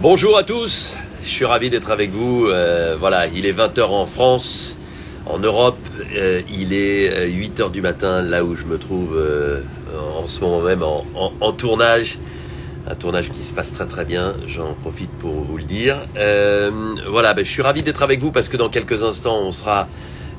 Bonjour à tous, je suis ravi d'être avec vous. Voilà, il est 20 heures en France, en Europe, il est 8 heures du matin, là où je me trouve en ce moment même en tournage. Un tournage qui se passe très très bien, j'en profite pour vous le dire. Voilà, je suis ravi d'être avec vous parce que dans quelques instants, on sera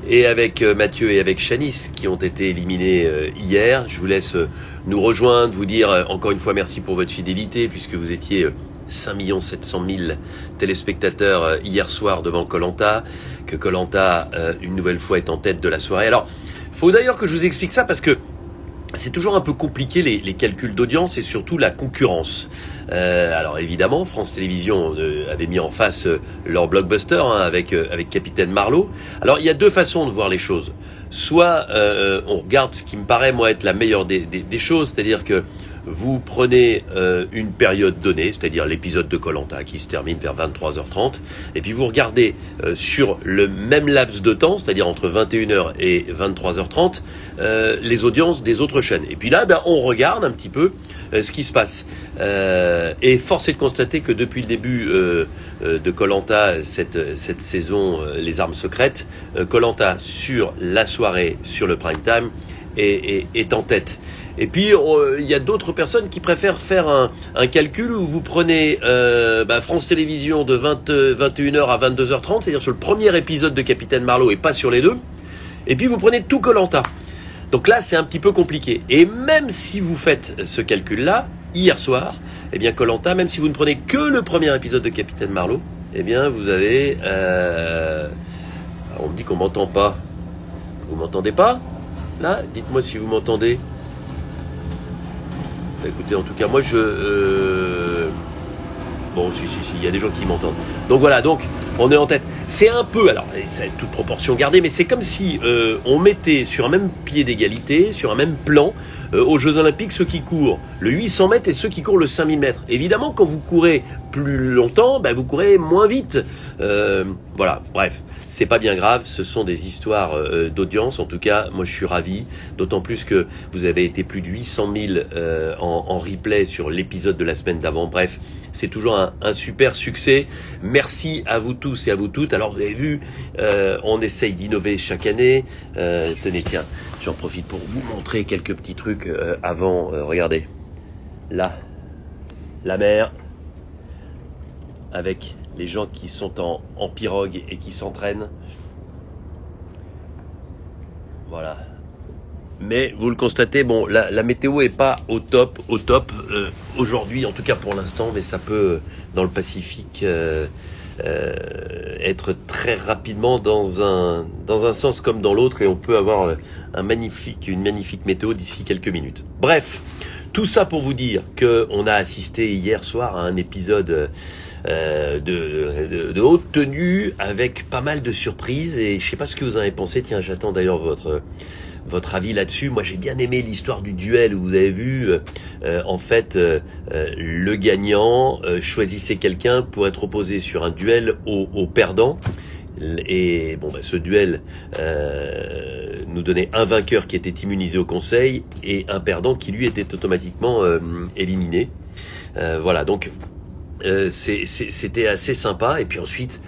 et avec Mathieu et avec Shanice qui ont été éliminés hier. Je vous laisse nous rejoindre, vous dire encore une fois merci pour votre fidélité puisque vous étiez 5 700 000 téléspectateurs hier soir devant Koh-Lanta, que Koh-Lanta une nouvelle fois est en tête de la soirée. Alors, faut d'ailleurs que je vous explique ça parce que c'est toujours un peu compliqué les calculs d'audience et surtout la concurrence. Alors évidemment, France Télévisions avait mis en face leur blockbuster avec Capitaine Marlowe. Alors il y a deux façons de voir les choses. Soit on regarde ce qui me paraît moi être la meilleure des choses, c'est-à-dire que vous prenez une période donnée, c'est-à-dire l'épisode de Koh-Lanta qui se termine vers 23h30, et puis vous regardez sur le même laps de temps, c'est-à-dire entre 21h et 23h30, les audiences des autres chaînes. Et puis là, on regarde un petit peu ce qui se passe. Et force est de constater que depuis le début de Koh-Lanta, cette saison Les Armes Secrètes, Koh-Lanta sur la soirée, sur le prime time, est en tête. Et puis il y a d'autres personnes qui préfèrent faire un calcul où vous prenez France Télévisions de 21h à 22h30, c'est-à-dire sur le premier épisode de Capitaine Marlowe et pas sur les deux. Et puis vous prenez tout Koh-Lanta. Donc là, c'est un petit peu compliqué. Et même si vous faites ce calcul-là, hier soir, eh bien Koh-Lanta, même si vous ne prenez que le premier épisode de Capitaine Marlowe, eh bien vous avez... on me dit qu'on m'entend pas. Vous m'entendez pas? Là, dites-moi si vous m'entendez. Écoutez, en tout cas, moi bon, si, il y a des gens qui m'entendent. Donc voilà, donc on est en tête. C'est un peu, alors, c'est toute proportion gardée, mais c'est comme si on mettait sur un même pied d'égalité, sur un même plan, aux Jeux Olympiques, ceux qui courent le 800 mètres et ceux qui courent le 5000 mètres. Évidemment, quand vous courez plus longtemps, vous courez moins vite. Voilà, bref, c'est pas bien grave, ce sont des histoires d'audience. En tout cas, moi je suis ravi, d'autant plus que vous avez été plus de 800 000 en replay sur l'épisode de la semaine d'avant. Bref, c'est toujours un super succès. Merci à vous tous et à vous toutes. Alors vous avez vu, on essaye d'innover chaque année. Tenez, tiens, j'en profite pour vous montrer quelques petits trucs avant. Regardez, là, la mer, avec les gens qui sont en pirogue et qui s'entraînent. Voilà. Mais vous le constatez, bon, la météo est pas au top aujourd'hui, en tout cas pour l'instant, mais ça peut dans le Pacifique être très rapidement dans un sens comme dans l'autre, et on peut avoir une magnifique météo d'ici quelques minutes. Bref, tout ça pour vous dire que on a assisté hier soir à un épisode de haute tenue avec pas mal de surprises, et je sais pas ce que vous en avez pensé. Tiens, j'attends d'ailleurs votre avis là-dessus. Moi, j'ai bien aimé l'histoire du duel où vous avez vu, le gagnant choisissait quelqu'un pour être opposé sur un duel au perdant. Et bon, ce duel nous donnait un vainqueur qui était immunisé au conseil et un perdant qui lui était automatiquement éliminé. Voilà, donc c'était assez sympa. Et puis ensuite,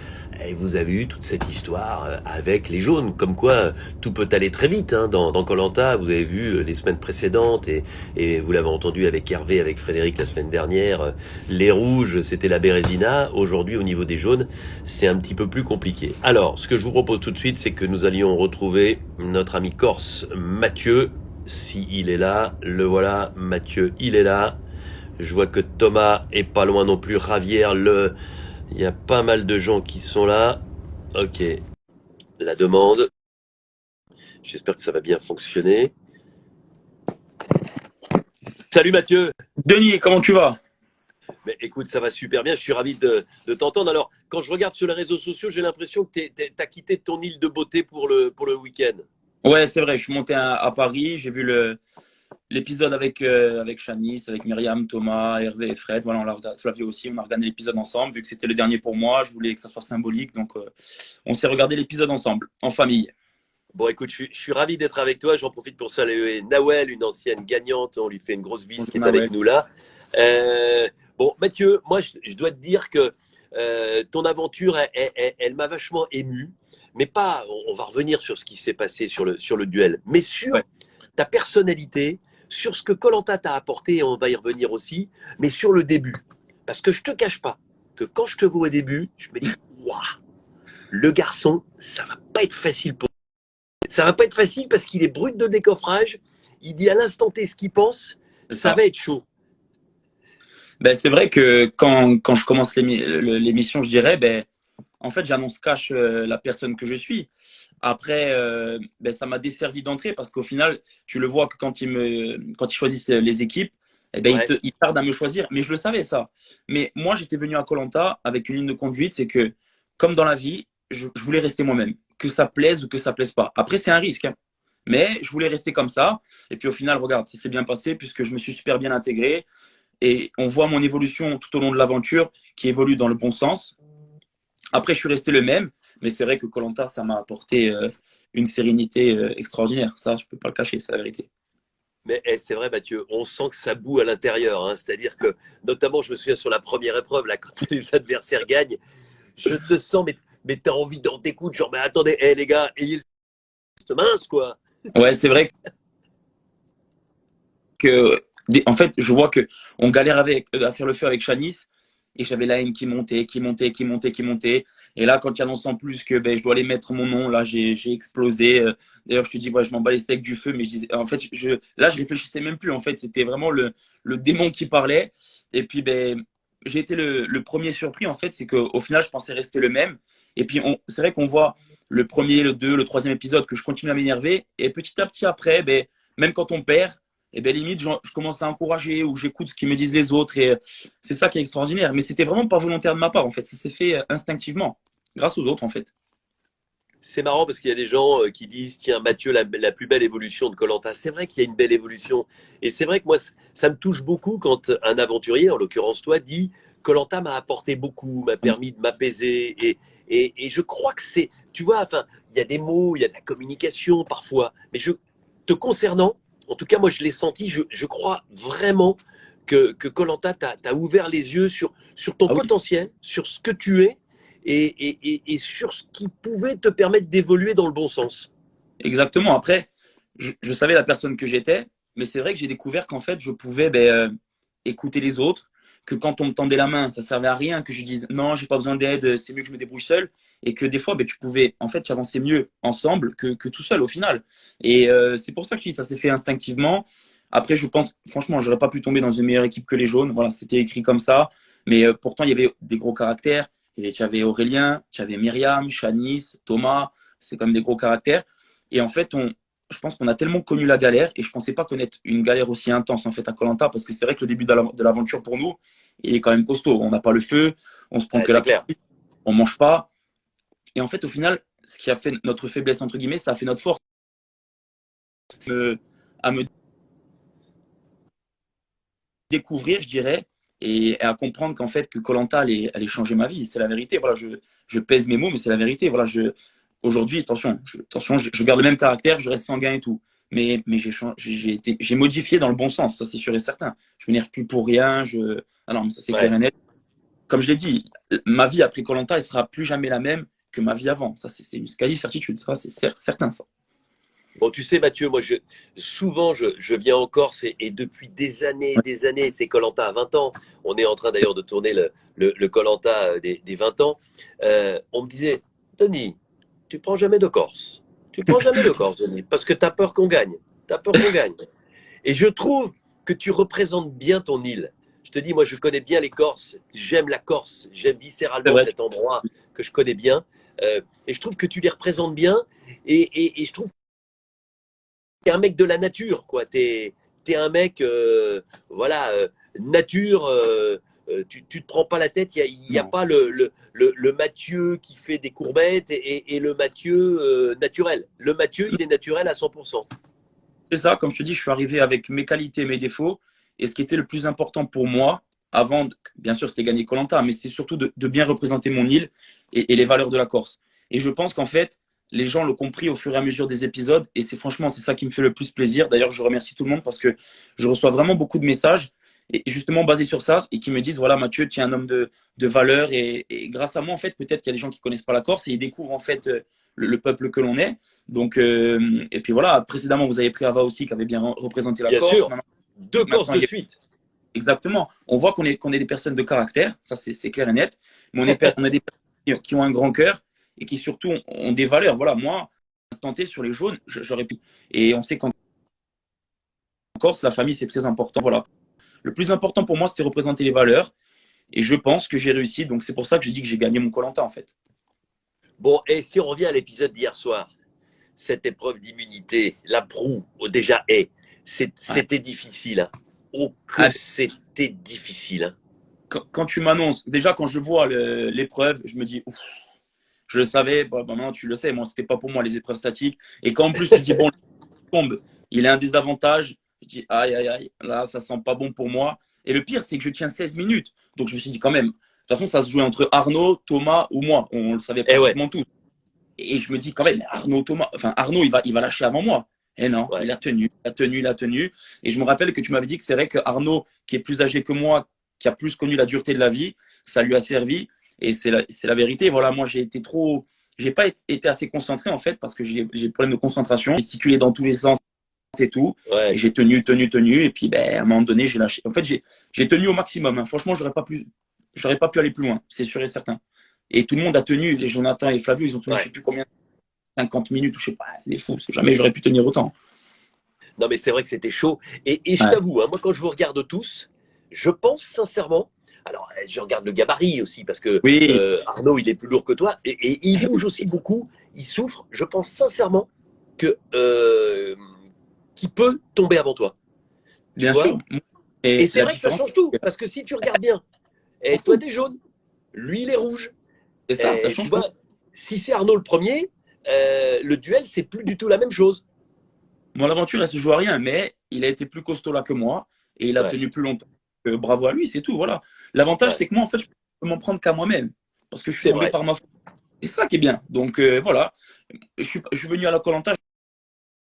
vous avez eu toute cette histoire avec les jaunes, comme quoi tout peut aller très vite dans Koh-Lanta. Vous avez vu les semaines précédentes et vous l'avez entendu avec Hervé, avec Frédéric la semaine dernière. Les rouges, c'était la Bérésina. Aujourd'hui, au niveau des jaunes, c'est un petit peu plus compliqué. Alors, ce que je vous propose tout de suite, c'est que nous allions retrouver notre ami corse Mathieu. Si il est là, le voilà, Mathieu, il est là. Je vois que Thomas est pas loin non plus. Javier, il y a pas mal de gens qui sont là. Ok, la demande. J'espère que ça va bien fonctionner. Salut Mathieu. Denis, comment tu vas? Mais écoute, ça va super bien. Je suis ravi de t'entendre. Alors, quand je regarde sur les réseaux sociaux, j'ai l'impression que t'as quitté ton île de beauté pour le week-end. Ouais, c'est vrai, je suis monté à Paris, j'ai vu l'épisode avec Shanice, avec Myriam, Thomas, Hervé et Fred. Voilà, Flavio aussi, on a regardé l'épisode ensemble. Vu que c'était le dernier pour moi, je voulais que ça soit symbolique. Donc, on s'est regardé l'épisode ensemble, en famille. Bon, écoute, je suis ravi d'être avec toi. J'en profite pour saluer Nawel, une ancienne gagnante. On lui fait une grosse bise qui Bonjour est avec Nawel. nous là. Euh, Bon, Mathieu, moi, je dois te dire que ton aventure, elle m'a vachement ému. Mais pas, on va revenir sur ce qui s'est passé sur le duel, mais Ouais. sur ta personnalité, sur ce que koh t'a apporté, et on va y revenir aussi, mais sur le début. Parce que je te cache pas que quand je te vois au début, je me dis, waouh, le garçon, ça va pas être facile pour lui. Ça va pas être facile parce qu'il est brut de décoffrage, il dit à l'instant T ce qu'il pense, C'est ça ça. va être chaud. Ben, c'est vrai que quand je commence l'émission, je dirais, ben, en fait, j'annonce cash la personne que je suis. Après, ben, ça m'a desservi d'entrée parce qu'au final, tu le vois que quand ils choisissent les équipes, eh ben, Ouais, ils tardent à me choisir. Mais je le savais, ça. Mais moi, j'étais venu à koh avec une ligne de conduite, c'est que, comme dans la vie, je voulais rester moi-même. Que ça plaise ou que ça plaise pas. Après, c'est un risque, hein. Mais je voulais rester comme ça. Et puis au final, regarde, ça s'est bien passé puisque je me suis super bien intégré. Et on voit mon évolution tout au long de l'aventure qui évolue dans le bon sens. Après, je suis resté le même, mais c'est vrai que koh ça m'a apporté une sérénité extraordinaire. Ça, je peux pas le cacher, c'est la vérité. mais c'est vrai, Mathieu, on sent que ça boue à l'intérieur. Hein. C'est-à-dire que, notamment, je me souviens sur la première épreuve, là, quand les adversaires gagnent, je te sens, mais t'as envie d'en t'écouter, genre, mais attendez, les gars, ayez le mince, quoi. Ouais, c'est vrai que, en fait, je vois que on galère à faire le feu avec Shanice. Et j'avais la haine qui montait, qui montait, qui montait, qui montait. Et là, quand il annonce en plus que ben, je dois aller mettre mon nom, là, j'ai explosé. D'ailleurs, je te dis, ouais, je m'en bats les steaks du feu, mais je disais, en fait, là, je réfléchissais même plus. En fait, c'était vraiment le démon qui parlait. Et puis, ben, j'ai été le premier surpris, en fait, c'est qu'au final, je pensais rester le même. Et puis, c'est vrai qu'on voit le premier, le deux, le troisième épisode que je continue à m'énerver. Et petit à petit, après, ben, même quand on perd, et ben limite, je commence à encourager ou j'écoute ce qu'ils me disent les autres. Et c'est ça qui est extraordinaire. Mais c'était vraiment pas volontaire de ma part, en fait. Ça s'est fait instinctivement, grâce aux autres, en fait. C'est marrant parce qu'il y a des gens qui disent, tiens, Mathieu, la plus belle évolution de koh. C'est vrai qu'il y a une belle évolution. Et c'est vrai que moi, ça me touche beaucoup quand un aventurier, en l'occurrence toi, dit, koh m'a apporté beaucoup, m'a permis de m'apaiser. Et je crois que c'est, tu vois, enfin, il y a des mots, il y a de la communication parfois. Mais te concernant, en tout cas, moi, je l'ai senti, je crois vraiment que koh t'a ouvert les yeux sur ton Ah oui, potentiel, sur ce que tu es et sur ce qui pouvait te permettre d'évoluer dans le bon sens. exactement. Après, je savais la personne que j'étais, mais c'est vrai que j'ai découvert qu'en fait, je pouvais ben, écouter les autres, que quand on me tendait la main, ça servait à rien, que je dise non, j'ai pas besoin d'aide, c'est mieux que je me débrouille seul, et que des fois, ben, tu pouvais, en fait, tu avançais mieux ensemble que tout seul au final. Et c'est pour ça que je dis, ça s'est fait instinctivement. Après, je pense, franchement, j'aurais pas pu tomber dans une meilleure équipe que les jaunes. Voilà, c'était écrit comme ça. Mais pourtant, il y avait des gros caractères. Et tu avais Aurélien, tu avais Myriam, Shanice, Thomas. C'est comme des gros caractères. Et en fait, je pense qu'on a tellement connu la galère et je pensais pas connaître une galère aussi intense en fait à koh parce que c'est vrai que le début de l'aventure pour nous il est quand même costaud. On n'a pas le feu, on se prend que C'est la clair. pluie, on mange pas. Et en fait, au final, ce qui a fait notre faiblesse entre guillemets, ça a fait notre force à me découvrir, je dirais, et à comprendre qu'en fait que koh allait changer ma vie. C'est la vérité. Voilà, je pèse mes mots, mais c'est la vérité. Voilà, aujourd'hui, attention, je garde le même caractère, je reste sanguin et tout. Mais j'ai modifié dans le bon sens, ça c'est sûr et certain. Je m'énerve plus pour rien. Ah non, mais ça c'est clair Ouais. et net. Comme je l'ai dit, ma vie après koh elle sera plus jamais la même que ma vie avant. Ça c'est une quasi certitude. Ça c'est certain ça. Bon, tu sais, Mathieu, moi, souvent, je viens en Corse et depuis des années, c'est koh à 20 ans. On est en train d'ailleurs de tourner le koh des 20 ans. On me disait, Denis, tu prends jamais de Corse. Tu prends jamais de Corse, Denis, parce que tu as peur qu'on gagne. Tu as peur qu'on gagne. Et je trouve que tu représentes bien ton île. Je te dis, moi, je connais bien les Corses. J'aime la Corse. J'aime C'est viscéralement vrai. cet endroit que je connais bien. Et je trouve que tu les représentes bien. Et je trouve que tu es un mec de la nature, quoi. Tu es un mec, voilà, nature. Tu te prends pas la tête. Il y a Non. pas le Mathieu qui fait des courbettes et le Mathieu naturel. Le Mathieu, il est naturel à 100%. C'est ça, comme je te dis, je suis arrivé avec mes qualités, mes défauts. Et ce qui était le plus important pour moi, avant, bien sûr, c'était gagner koh mais c'est surtout de bien représenter mon île et les valeurs de la Corse. Et je pense qu'en fait, les gens l'ont compris au fur et à mesure des épisodes. Et c'est franchement, c'est ça qui me fait le plus plaisir. D'ailleurs, je remercie tout le monde parce que je reçois vraiment beaucoup de messages. et justement basé sur ça, et qui me disent, voilà, Mathieu, tu es un homme de valeur, et grâce à moi, en fait, peut-être qu'il y a des gens qui connaissent pas la Corse, et ils découvrent, en fait, le peuple que l'on est. Donc, et puis voilà, précédemment, vous avez pris Ava aussi, qui avait bien représenté la Bien Corse. sûr, 2 Corses de suite. Exactement. On voit qu'on est des personnes de caractère, ça c'est clair et net, mais on est des personnes qui ont un grand cœur et qui surtout ont des valeurs. Voilà, moi, instanté sur les jaunes, j'aurais pu. Et on sait qu'en Corse, la famille, c'est très important. Voilà. Le plus important pour moi, c'était représenter les valeurs. Et je pense que j'ai réussi. Donc, c'est pour ça que je dis que j'ai gagné mon koh en fait. Bon, et si on revient à l'épisode d'hier soir, cette épreuve d'immunité, la proue, déjà c'était difficile. Hein. Oh, que c'était difficile. Hein. Quand tu m'annonces, déjà quand je vois l'épreuve, je me dis, ouf, je le savais, bon, maintenant tu le sais, moi c'était pas pour moi les épreuves statiques. Et quand en plus tu dis, bon, il tombe, il a un désavantage, je dis, aïe, aïe, aïe, là ça sent pas bon pour moi. Et le pire, c'est que je tiens 16 minutes. Donc je me suis dit, quand même, de toute façon, ça se jouait entre Arnaud, Thomas ou moi. On le savait pratiquement tous. Et je me dis, quand même, Arnaud, il va lâcher avant moi. Et non, il a tenu. Et je me rappelle que tu m'avais dit que c'est vrai que Arnaud, qui est plus âgé que moi, qui a plus connu la dureté de la vie, ça lui a servi. Et c'est la vérité. Voilà, moi, j'ai pas été assez concentré, en fait, parce que j'ai des problèmes de concentration, gesticulé dans tous les sens et tout. Ouais. Et j'ai tenu. Et puis, à un moment donné, j'ai lâché. En fait, j'ai tenu au maximum. Hein. Franchement, j'aurais pas pu aller plus loin. C'est sûr et certain. Et tout le monde a tenu. Les Jonathan et Flavio, ils ont tenu, je sais plus combien, 50 minutes ou je sais pas. C'est des fous. Jamais j'aurais pu tenir autant. Non, mais c'est vrai que c'était chaud. Et je t'avoue, hein, moi, quand je vous regarde tous, je pense sincèrement. Alors, je regarde le gabarit aussi, parce que Arnaud, il est plus lourd que toi. Et il bouge aussi beaucoup. Il souffre. Je pense sincèrement que qu'il peut tomber avant toi. Bien sûr. Et c'est vrai que ça change tout. Parce que si tu regardes bien, et toi, t'es jaune. Lui, il est rouge. Et ça change tout. Si c'est Arnaud le premier, le duel, c'est plus du tout la même chose. Mon aventure, elle se joue à rien, mais il a été plus costaud là que moi et il a tenu plus longtemps. Bravo à lui, c'est tout. Voilà. L'avantage, c'est que moi, en fait, je peux m'en prendre qu'à moi-même parce que je suis tombé par ma faute. C'est ça qui est bien. Donc voilà, je suis venu à la koh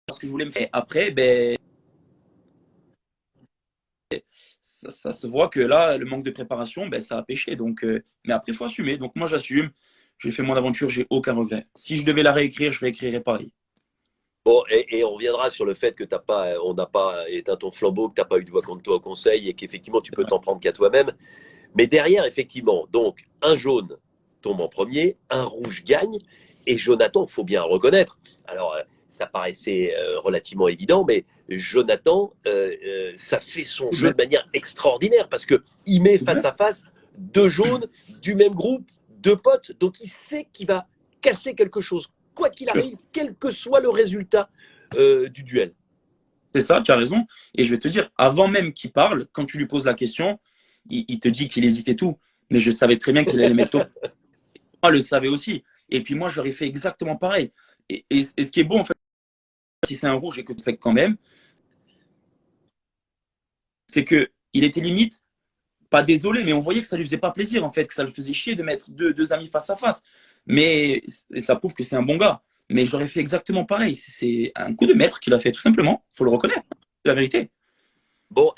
parce que je voulais me faire. Après, ça se voit que là, le manque de préparation, ça a pêché. Donc, mais après, il faut assumer. Donc moi, j'assume. J'ai fait mon aventure, j'ai aucun regret. Si je devais la réécrire, je réécrirais pareil. Bon, et on reviendra sur le fait que on n'a pas éteint ton flambeau, que tu n'as pas eu de voix contre toi au conseil et qu'effectivement tu peux t'en prendre qu'à toi-même. Mais derrière, effectivement, donc un jaune tombe en premier, un rouge gagne, et Jonathan, il faut bien reconnaître. Alors, ça paraissait relativement évident, mais Jonathan, ça fait son jeu de manière extraordinaire parce qu'il met face à face 2 jaunes du même groupe, 2 potes, donc il sait qu'il va casser quelque chose. Quoi qu'il arrive, quel que soit le résultat du duel. C'est ça, tu as raison. Et je vais te dire, avant même qu'il parle, quand tu lui poses la question, il te dit qu'il hésitait tout. Mais je savais très bien qu'il allait mettre Thomas. Moi, le savais aussi. Et puis moi, j'aurais fait exactement pareil. Et ce qui est beau, en fait, si c'est un rouge et que tu fais quand même, c'est qu'il était limite, pas désolé, mais on voyait que ça lui faisait pas plaisir, en fait, que ça le faisait chier de mettre deux amis face à face. Mais ça prouve que c'est un bon gars. Mais j'aurais fait exactement pareil. C'est un coup de maître qu'il a fait, tout simplement. Il faut le reconnaître. C'est la vérité. Bon,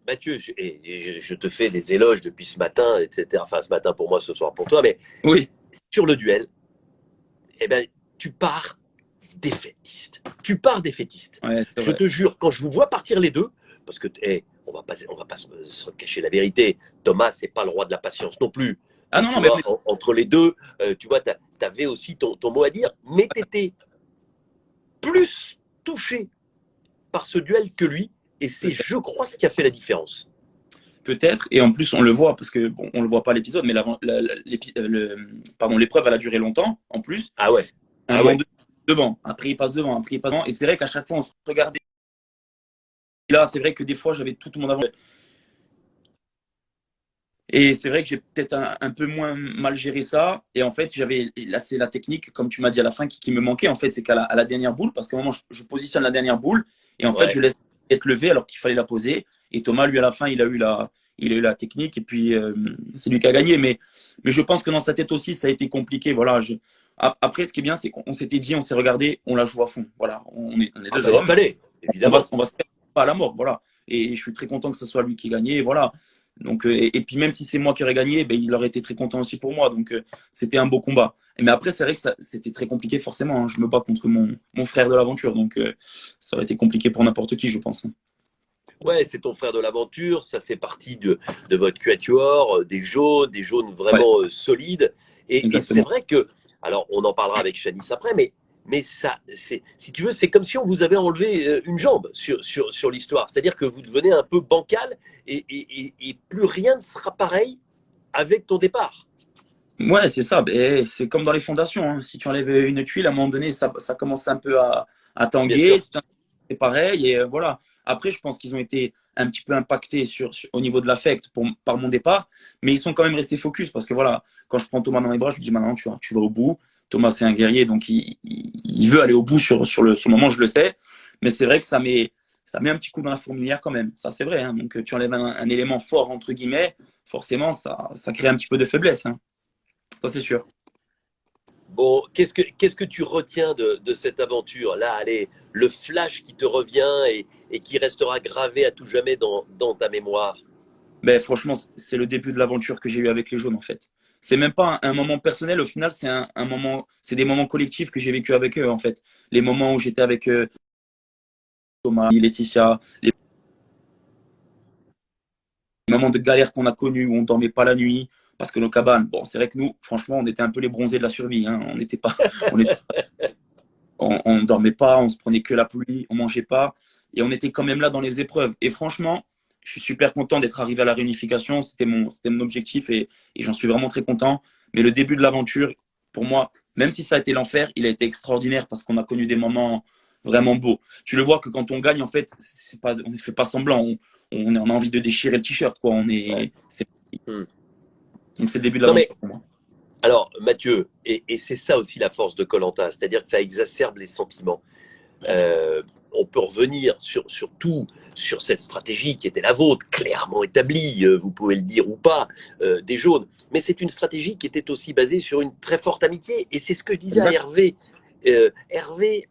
Mathieu, je te fais des éloges depuis ce matin, etc. Enfin, ce matin pour moi, ce soir pour toi. Mais sur le duel, tu pars défaitiste. Ouais, je te jure, quand je vous vois partir les deux, parce que on va pas se cacher la vérité. Thomas, c'est pas le roi de la patience non plus. Ah non, mais entre les deux, tu vois, tu avais aussi ton mot à dire, mais tu étais plus touché par ce duel que lui, et c'est, je crois, ce qui a fait la différence. Peut-être, et en plus on le voit, parce que bon, on le voit pas l'épisode, mais l'épreuve elle a duré longtemps, en plus. Ah ouais. Devant, après il passe devant, et c'est vrai qu'à chaque fois on se regardait. Et là, c'est vrai que des fois j'avais tout mon avant. Et c'est vrai que j'ai peut-être un peu moins mal géré ça. Et en fait, là, c'est la technique, comme tu m'as dit à la fin, qui me manquait. En fait, c'est qu'à la dernière boule, parce qu'à un moment, je positionne la dernière boule et en fait, je laisse être levé alors qu'il fallait la poser. Et Thomas, lui, à la fin, il a eu la technique et puis c'est lui qui a gagné. Mais je pense que dans sa tête aussi, ça a été compliqué. Voilà. Après, ce qui est bien, c'est qu'on s'était dit, on s'est regardé, on la joue à fond. Voilà. On est deux hommes. Fallait, évidemment. On va se faire pas à la mort, voilà. Et je suis très content que ce soit lui qui ait gagné, voilà. Donc, et puis même si c'est moi qui aurais gagné, ben, il aurait été très content aussi pour moi. Donc, c'était un beau combat. Mais après, c'est vrai que c'était très compliqué forcément, hein. Je me bats contre mon frère de l'aventure, donc ça aurait été compliqué pour n'importe qui, je pense, hein. Ouais, c'est ton frère de l'aventure, ça fait partie de votre quatuor, des jaunes Ouais, vraiment solides. Et c'est exactement. vrai que, alors on en parlera avec Shanice après, mais ça, si tu veux, c'est comme si on vous avait enlevé une jambe sur l'histoire. C'est-à-dire que vous devenez un peu bancal et plus rien ne sera pareil avec ton départ. Ouais, c'est ça. Et c'est comme dans les fondations, hein. Si tu enlèves une tuile, à un moment donné, ça commence un peu à Bien tanguer. sûr. Si tu enlèves, c'est pareil. Et voilà. Après, je pense qu'ils ont été un petit peu impactés au niveau de l'affect par mon départ. Mais ils sont quand même restés focus parce que voilà, quand je prends Thomas dans les bras, je lui dis maintenant, tu vas au bout. Thomas, c'est un guerrier, donc il veut aller au bout sur le moment, je le sais. Mais c'est vrai que ça met un petit coup dans la fourmilière quand même. Ça, c'est vrai, hein. Donc, tu enlèves un élément fort, entre guillemets, forcément, ça crée un petit peu de faiblesse, hein. Ça, c'est sûr. Bon, qu'est-ce que tu retiens de cette aventure? Là, allez, le flash qui te revient et qui restera gravé à tout jamais dans ta mémoire. Ben, franchement, c'est le début de l'aventure que j'ai eu avec les jaunes, en fait. C'est même pas un moment personnel, au final, c'est un moment, c'est des moments collectifs que j'ai vécu avec eux, en fait. Les moments où j'étais avec Thomas, Laetitia, les moments de galère qu'on a connus, où on dormait pas la nuit, parce que nos cabanes, bon, c'est vrai que nous, franchement, on était un peu les bronzés de la survie, hein. On n'était pas, on était on dormait pas, on se prenait que la pluie, on mangeait pas, et on était quand même là dans les épreuves. Et franchement, je suis super content d'être arrivé à la réunification. C'était mon objectif et j'en suis vraiment très content. Mais le début de l'aventure, pour moi, même si ça a été l'enfer, il a été extraordinaire parce qu'on a connu des moments vraiment beaux. Tu le vois que quand on gagne, en fait, on ne fait pas semblant. On a envie de déchirer le t-shirt, quoi. Ouais. Hmm. Donc c'est le début de Non mais l'aventure pour moi. alors Mathieu, et c'est ça aussi la force de Colanta, c'est-à-dire que ça exacerbe les sentiments. On peut revenir surtout sur cette stratégie qui était la vôtre, clairement établie, vous pouvez le dire ou pas, des jaunes. Mais c'est une stratégie qui était aussi basée sur une très forte amitié. Et c'est ce que je disais à Exact. Hervé. Hervé,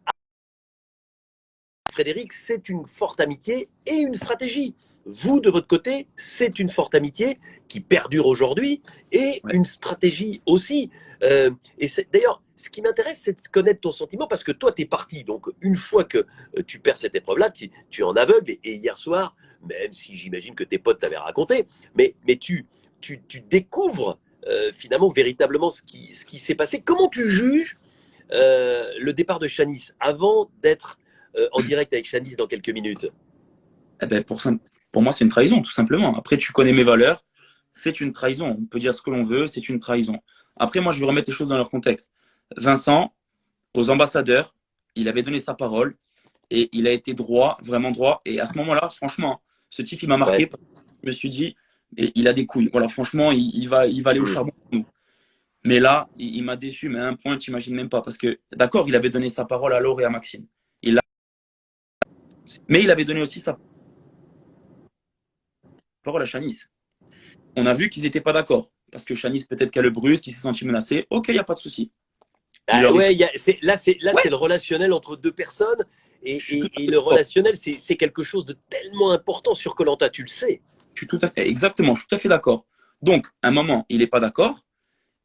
Frédéric, c'est une forte amitié et une stratégie. Vous, de votre côté, c'est une forte amitié qui perdure aujourd'hui et Ouais. une stratégie aussi. Et d'ailleurs, ce qui m'intéresse, c'est de connaître ton sentiment parce que toi, tu es parti. Donc, une fois que tu perds cette épreuve-là, tu es en aveugle. Et hier soir, même si j'imagine que tes potes t'avaient raconté, mais tu découvres finalement véritablement ce qui s'est passé. Comment tu juges le départ de Chanis avant d'être en direct avec Chanis dans quelques minutes? Eh ben, pour moi, c'est une trahison, tout simplement. Après, tu connais mes valeurs, c'est une trahison. On peut dire ce que l'on veut, c'est une trahison. Après, moi, je vais remettre les choses dans leur contexte. Vincent, aux ambassadeurs, il avait donné sa parole et il a été droit, vraiment droit. Et à ce moment-là, franchement, ce type, il m'a marqué. Ouais. Je me suis dit, et il a des couilles. Voilà, franchement, il va aller au Mm. charbon pour nous. Mais là, il m'a déçu, mais à un point, tu n'imagines même pas. Parce que, d'accord, il avait donné sa parole à Laure et à Maxime. Mais il avait donné aussi sa parole à Chanis. On a vu qu'ils n'étaient pas d'accord. Parce que Chanis, peut-être qu'elle le bruse, qu'il s'est senti menacé. Ok, il n'y a pas de souci. Il Ah, aurait pu. ouais, là, c'est Ouais, le relationnel entre deux personnes. Et, je suis tout à et, et fait le d'accord. relationnel, c'est quelque chose de tellement important sur Colanta, tu le sais. Je suis tout à fait, exactement, je suis tout à fait d'accord. Donc, à un moment, il n'est pas d'accord.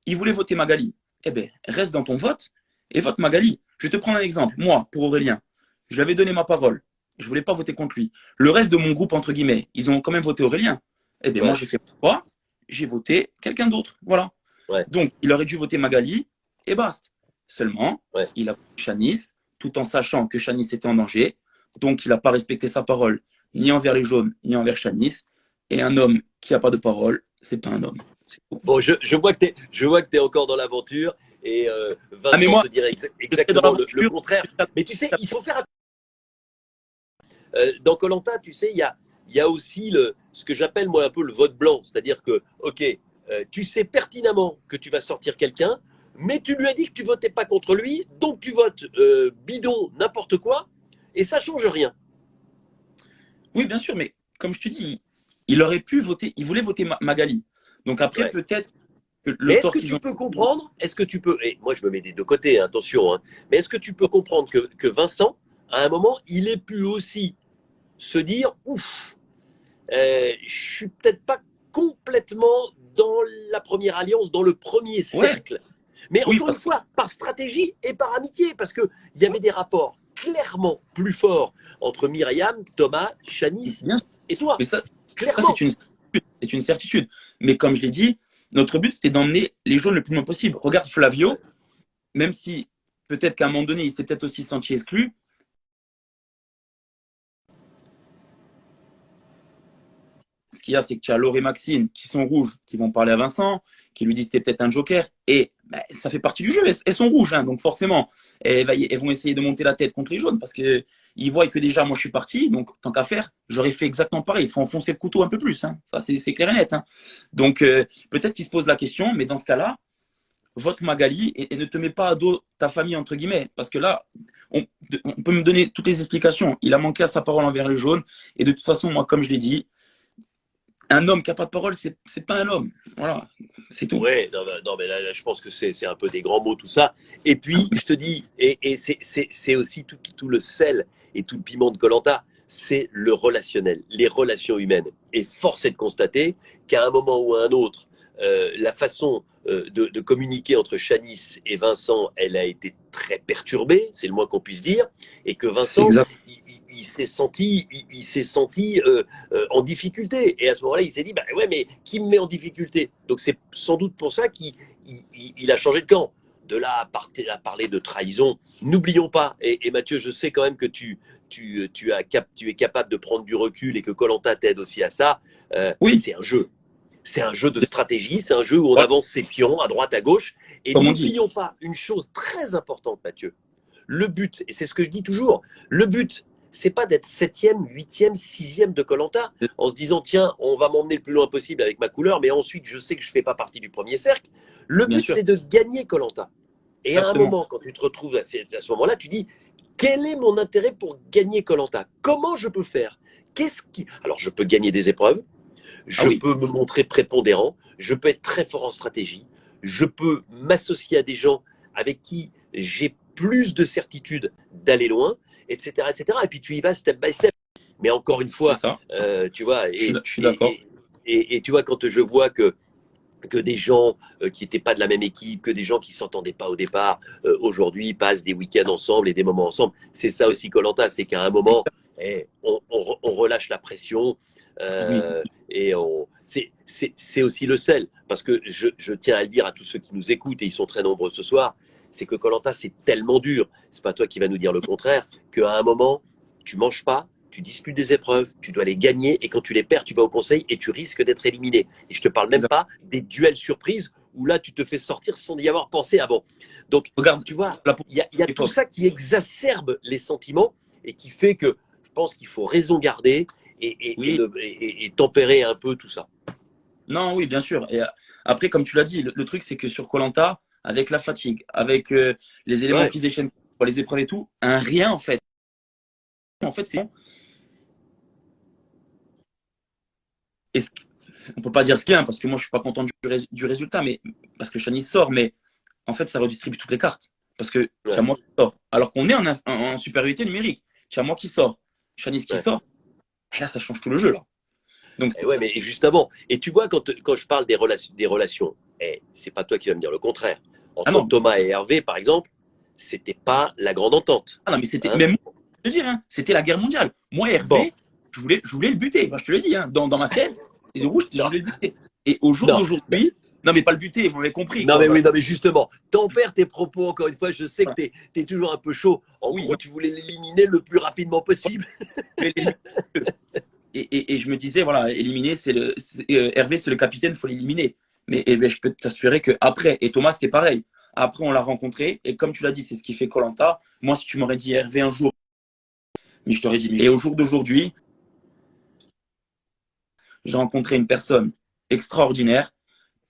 Il voulait voter Magali. Eh bien, reste dans ton vote et vote Magali. Je vais te prendre un exemple. Moi, pour Aurélien, je lui avais donné ma parole. Je ne voulais pas voter contre lui. Le reste de mon groupe, entre guillemets, ils ont quand même voté Aurélien. Eh bien, moi, Ouais, j'ai fait quoi? J'ai voté quelqu'un d'autre. Voilà. ouais, Donc, il aurait dû voter Magali et basta. Seulement, ouais. il a voté Chanis, tout en sachant que Chanis était en danger. Donc, il n'a pas respecté sa parole, ni envers les jaunes, ni envers Chanis. Et un homme qui n'a pas de parole, c'est pas un homme. Bon, je vois que t'es encore dans l'aventure. Et Ah, mais Vincent moi, te dirait je serai dans exactement le l'aventure. contraire. Mais tu sais, il faut faire. Dans Colanta, tu sais, il y a aussi ce que j'appelle moi un peu le vote blanc. C'est-à-dire que, ok, tu sais pertinemment que tu vas sortir quelqu'un, mais tu lui as dit que tu votais pas contre lui, donc tu votes bidon, n'importe quoi, et ça change rien. Oui, bien sûr, mais comme je te dis, il aurait pu voter, il voulait voter Magali. Donc après, Ouais. peut-être que Mais le est-ce tort que qu'ils tu ont. peux comprendre, est-ce que tu peux, et moi je me mets des deux côtés, hein, attention, hein, mais est-ce que tu peux comprendre que Vincent, à un moment, il ait pu aussi se dire, ouf, je suis peut-être pas complètement dans la première alliance, dans le premier Ouais, cercle. Mais oui, encore une parce que fois, par stratégie et par amitié, parce qu'il y avait des rapports clairement plus forts entre Myriam, Thomas, Shanice bien sûr, et toi. mais ça Clairement. c'est une certitude. Mais comme je l'ai dit, notre but, c'était d'emmener les jaunes le plus loin possible. Regarde Flavio, même si peut-être qu'à un moment donné, il s'est peut-être aussi senti exclu. Ce qu'il y a, c'est que tu as Laure et Maxime qui sont rouges, qui vont parler à Vincent, qui lui disent que c'était peut-être un joker. Et bah, ça fait partie du jeu. Elles sont rouges, hein, donc forcément, elles vont essayer de monter la tête contre les jaunes parce qu'ils voient que déjà, moi, je suis parti. Donc, tant qu'à faire, j'aurais fait exactement pareil. Il faut enfoncer le couteau un peu plus. Hein. Ça, c'est clair et net. Hein. Donc, peut-être qu'ils se posent la question, mais dans ce cas-là, vote Magali et ne te mets pas à dos ta famille, entre guillemets. Parce que là, on, on peut me donner toutes les explications. Il a manqué à sa parole envers les jaunes. Et de toute façon, moi, comme je l'ai dit, un homme qui n'a pas de parole, c'est pas un homme. Voilà, c'est tout. Ouais, non, mais là, je pense que c'est un peu des grands mots tout ça. Et puis, je te dis, et c'est aussi tout le sel et tout le piment de Koh-Lanta, c'est le relationnel, les relations humaines. Et force est de constater qu'à un moment ou à un autre, la façon de communiquer entre Shanice et Vincent, elle a été très perturbée, c'est le moins qu'on puisse dire, et que C'est Vincent, exact. il s'est senti en difficulté. Et à ce moment-là, il s'est dit, bah ouais, mais qui me met en difficulté? Donc c'est sans doute pour ça qu'il a changé de camp. De là à parler de trahison, n'oublions pas, et Mathieu, je sais quand même que tu es capable de prendre du recul et que Koh-Lanta t'aide aussi à ça, Oui, c'est un jeu. C'est un jeu de stratégie, c'est un jeu où on voilà, avance ses pions à droite, à gauche. Et comme on dit. n'oublions pas une chose très importante, Mathieu. Le but, et c'est ce que je dis toujours, le but, c'est pas d'être septième, huitième, sixième de Koh-Lanta en se disant tiens, on va m'emmener le plus loin possible avec ma couleur, mais ensuite je sais que je fais pas partie du premier cercle. Le Bien but, sûr, c'est de gagner Koh-Lanta. Et à un exactement. moment, quand tu te retrouves à ce moment-là, tu dis quel est mon intérêt pour gagner Koh-Lanta? Comment je peux faire? Alors, je peux gagner des épreuves, Ah je oui, peux me montrer prépondérant, je peux être très fort en stratégie, je peux m'associer à des gens avec qui j'ai plus de certitude d'aller loin, etc., etc. Et puis tu y vas step by step. Mais encore une c'est fois, ça. tu vois, Je suis d'accord. et tu vois, quand je vois que des gens qui n'étaient pas de la même équipe, que des gens qui s'entendaient pas au départ, aujourd'hui passent des week-ends ensemble et des moments ensemble. C'est ça aussi Koh-Lanta, c'est qu'à un moment, on relâche la pression Oui, et c'est aussi le sel. Parce que je tiens à le dire à tous ceux qui nous écoutent, et ils sont très nombreux ce soir, c'est que Koh-Lanta, c'est tellement dur, c'est pas toi qui vas nous dire le contraire, qu'à un moment, tu manges pas, tu disputes des épreuves, tu dois les gagner, et quand tu les perds, tu vas au conseil et tu risques d'être éliminé. Et je te parle même exact. pas des duels surprises où là, tu te fais sortir sans y avoir pensé avant. Donc, Regarde, tu vois, la il y a tout époque. ça qui exacerbe les sentiments et qui fait que je pense qu'il faut raison garder Oui, et tempérer un peu tout ça. non, oui, bien sûr. Et après, comme tu l'as dit, le truc, c'est que sur koh avec la fatigue, avec les éléments Ouais, qui se déchaînent pour les épreuves et tout, un rien, en fait. En fait, c'est. On peut pas dire ce qu'il y a, parce que moi, je suis pas content du résultat, mais parce que Shani sort, mais en fait, ça redistribue toutes les cartes. Parce que tu as ouais, moi qui sort. Alors qu'on est en supériorité numérique. Tu as moi qui sort, Shanice qui ouais. sort. Et là, ça change tout le jeu, là. Donc, Et ouais, mais justement, et tu vois, quand je parle des relations, c'est pas toi qui vas me dire le contraire. ah Entre non, Thomas et Hervé, par exemple, c'était pas la grande entente. ah non, mais c'était, Hein. même moi, je te dire, hein, c'était la guerre mondiale. Moi, Bon, Hervé, je voulais le buter. Moi, je te le dis, hein, dans ma tête, c'est de rouge, je non, voulais le buter. Et au jour non, d'aujourd'hui, non, mais pas le buter, vous m'avez compris, non, quoi. mais Voilà. oui, non, mais justement, tempère tes propos encore une fois. Je sais que tu es toujours un peu chaud. En Oui, gros, tu voulais l'éliminer le plus rapidement possible. mais et je me disais, voilà, éliminer, Hervé, c'est le capitaine, il faut l'éliminer. Mais ben, je peux t'assurer que après, et Thomas, c'était pareil. Après, on l'a rencontré, et comme tu l'as dit, c'est ce qui fait koh. Moi, si tu m'aurais dit Hervé un jour, mais je t'aurais dit, et au jour d'aujourd'hui, j'ai rencontré une personne extraordinaire,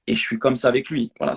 et je suis comme ça avec lui. Voilà,